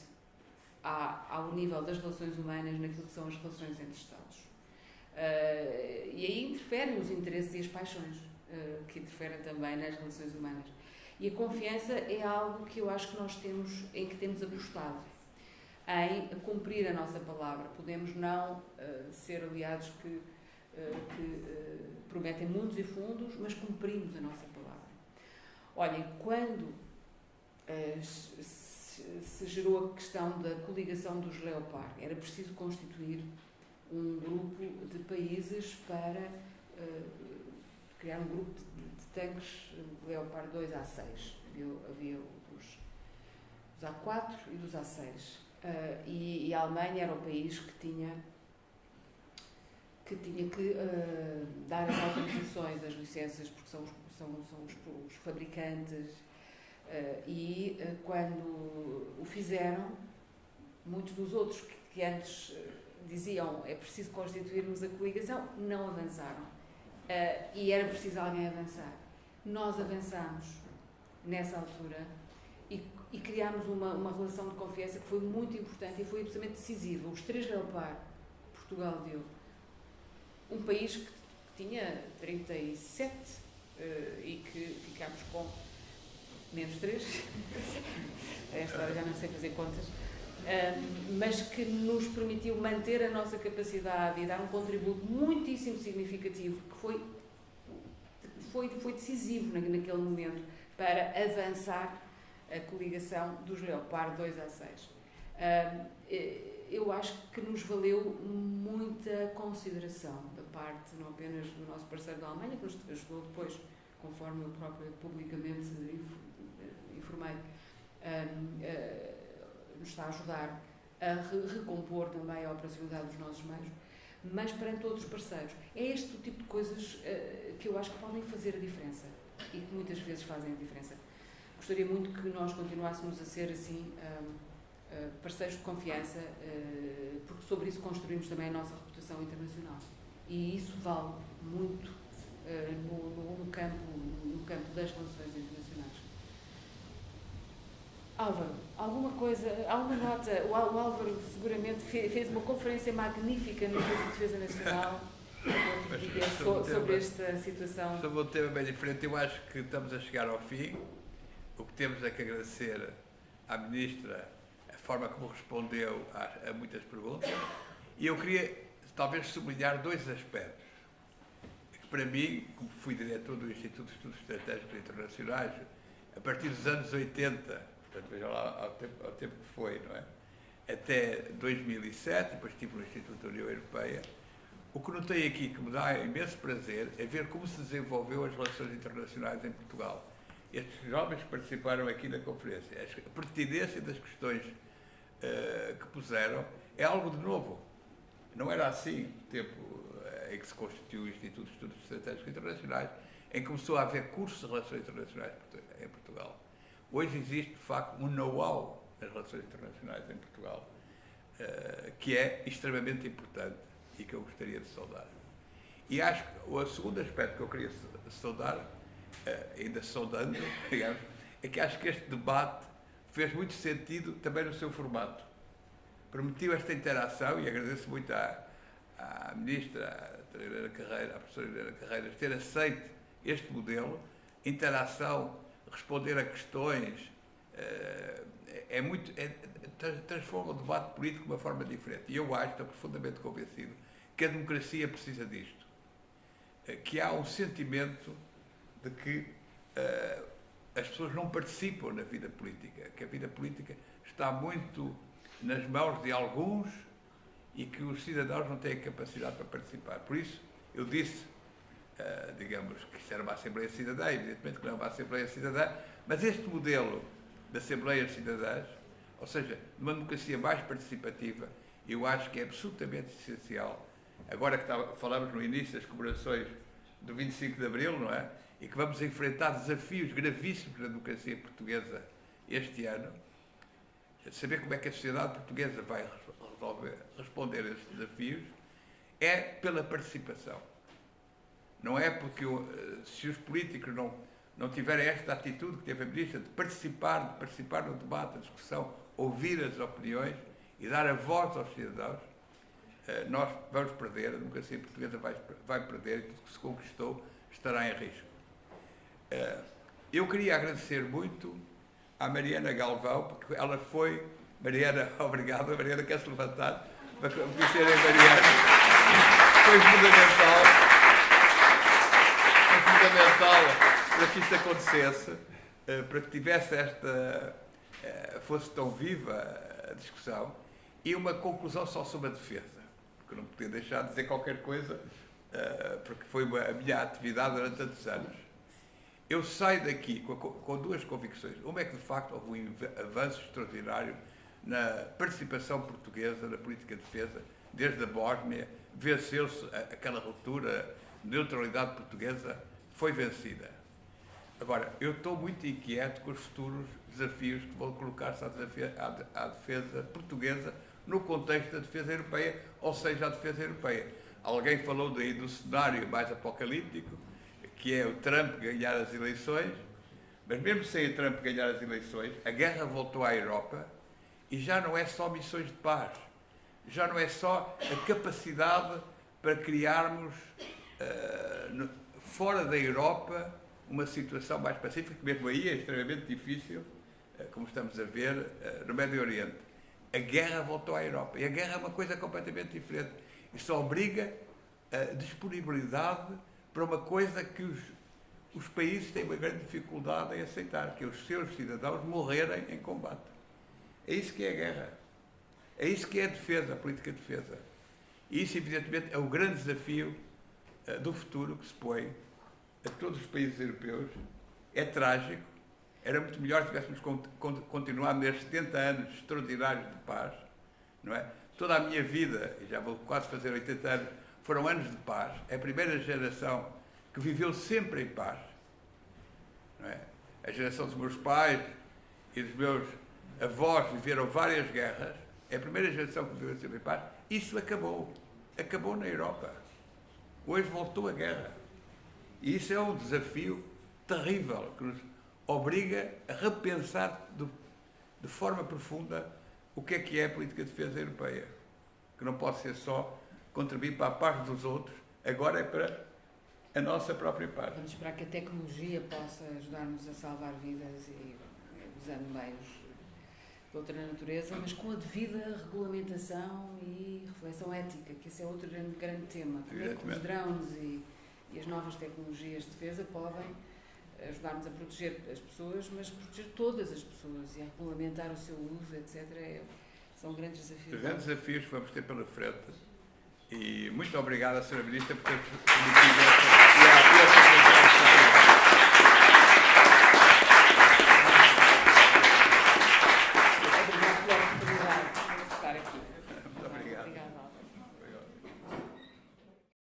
ao nível das relações humanas naquilo que são as relações entre Estados. E aí interferem os interesses e as paixões, que interferem também nas relações humanas. E a confiança é algo que eu acho que nós temos, em que temos apostado, em cumprir a nossa palavra. Podemos não ser aliados que prometem mundos e fundos, mas cumprimos a nossa palavra. Olhem, quando se gerou a questão da coligação dos Leopard, era preciso constituir um grupo de países para criar um grupo de tanques Leopard 2A6. Havia os A4 e dos A6. E a Alemanha era o país que tinha que dar as autorizações, as licenças, porque são os fabricantes. Quando o fizeram, muitos dos outros que antes diziam é preciso constituirmos a coligação, não avançaram. E era preciso alguém avançar. Nós avançámos nessa altura e criámos uma relação de confiança que foi muito importante e foi absolutamente decisiva. Os 3 Leopard Portugal deu. Um país que tinha 37 e que ficámos com menos 3. Esta hora já não sei fazer contas. Mas que nos permitiu manter a nossa capacidade e dar um contributo muitíssimo significativo, que foi decisivo naquele momento para avançar a coligação dos Leopard 2A6. Eu acho que nos valeu muita consideração da parte, não apenas do nosso parceiro da Alemanha, que nos ajudou depois, conforme eu próprio publicamente informei, nos está a ajudar a recompor também a operacionalidade dos nossos meios, mas perante outros parceiros. É este o tipo de coisas que eu acho que podem fazer a diferença e que muitas vezes fazem a diferença. Gostaria muito que nós continuássemos a ser assim parceiros de confiança, porque sobre isso construímos também a nossa reputação internacional. E isso vale muito no campo das relações internacionais. Álvaro, alguma coisa, alguma nota? O Álvaro seguramente fez uma conferência magnífica no Instituto de Defesa Nacional sobre esta situação. Sobre um tema bem diferente, eu acho que estamos a chegar ao fim. O que temos é que agradecer à Ministra a forma como respondeu a muitas perguntas. E eu queria talvez sublinhar 2 aspectos. Que para mim, como fui diretor do Instituto de Estudos Estratégicos Internacionais, a partir dos anos 80, portanto, veja lá ao tempo que foi, não é? Até 2007, depois estive no Instituto da União Europeia, o que notei aqui, que me dá imenso prazer, é ver como se desenvolveu as relações internacionais em Portugal. Estes jovens que participaram aqui na conferência, a pertinência das questões que puseram é algo de novo. Não era assim no tempo em que se constituiu o Instituto de Estudos Estratégicos Internacionais, em que começou a haver cursos de relações internacionais em Portugal. Hoje existe, de facto, um know-how nas relações internacionais em Portugal, que é extremamente importante e que eu gostaria de saudar. E acho que o segundo aspecto que eu queria saudar, ainda saudando, digamos, é que acho que este debate fez muito sentido também no seu formato. Permitiu esta interação, e agradeço muito à Ministra, à professora Helena Carreiras, ter aceito este modelo, interação, responder a questões, transforma o debate político de uma forma diferente. E eu acho, estou profundamente convencido, que a democracia precisa disto. Que há um sentimento de que as pessoas não participam na vida política, que a vida política está muito nas mãos de alguns e que os cidadãos não têm capacidade para participar. Por isso, eu disse, digamos, que isto era uma Assembleia Cidadã, evidentemente que não é uma Assembleia Cidadã, mas este modelo de Assembleias Cidadãs, ou seja, de uma democracia mais participativa, eu acho que é absolutamente essencial. Agora que falamos no início das comemorações do 25 de Abril, não é? E que vamos enfrentar desafios gravíssimos na democracia portuguesa este ano, saber como é que a sociedade portuguesa vai responder a esses desafios, é pela participação. Não é porque se os políticos não tiverem esta atitude que teve a Ministra de participar no debate, na discussão, ouvir as opiniões e dar a voz aos cidadãos, nós vamos perder, a democracia portuguesa vai perder e tudo que se conquistou estará em risco. Eu queria agradecer muito à Mariana Galvão, porque ela foi... Mariana, obrigado. A Mariana quer se levantar para conhecerem a Mariana. Foi fundamental para que isto acontecesse, para que tivesse fosse tão viva a discussão, e uma conclusão só sobre a defesa, porque não podia deixar de dizer qualquer coisa, porque foi a minha atividade durante tantos anos. Eu saio daqui com duas convicções. Uma é que, de facto, houve um avanço extraordinário na participação portuguesa na política de defesa, desde a Bósnia, venceu-se aquela ruptura, neutralidade portuguesa foi vencida. Agora, eu estou muito inquieto com os futuros desafios que vão colocar-se à defesa portuguesa no contexto da defesa europeia, ou seja, a defesa europeia. Alguém falou daí do cenário mais apocalíptico, que é o Trump ganhar as eleições, mas mesmo sem o Trump ganhar as eleições, a guerra voltou à Europa e já não é só missões de paz, já não é só a capacidade para criarmos fora da Europa uma situação mais pacífica, que mesmo aí é extremamente difícil, como estamos a ver no Médio Oriente. A guerra voltou à Europa e a guerra é uma coisa completamente diferente. Isso obriga a disponibilidade para uma coisa que os países têm uma grande dificuldade em aceitar, que é os seus cidadãos morrerem em combate. É isso que é a guerra. É isso que é a defesa, a política de defesa. E isso, evidentemente, é o grande desafio do futuro que se põe a todos os países europeus. É trágico. Era muito melhor se tivéssemos continuado nestes 70 anos extraordinários de paz, não é? Toda a minha vida, e já vou quase fazer 80 anos, foram anos de paz. É a primeira geração que viveu sempre em paz, não é? A geração dos meus pais e dos meus avós viveram várias guerras. É a primeira geração que viveu sempre em paz. Isso acabou. Acabou na Europa. Hoje voltou a guerra. E isso é um desafio terrível que nos obriga a repensar de forma profunda o que é a política de defesa europeia. Que não pode ser só contribuir para a paz dos outros, agora é para a nossa própria paz. Vamos esperar que a tecnologia possa ajudar-nos a salvar vidas e usando meios de outra natureza, mas com a devida regulamentação e reflexão ética, que esse é outro grande tema. Como é que os drones e as novas tecnologias de defesa podem ajudar-nos a proteger as pessoas, mas proteger todas as pessoas e a regulamentar o seu uso, etc. São grandes desafios. Os grandes desafios que vamos ter pela frente. E muito obrigado, Sra. Ministra, por ter permitido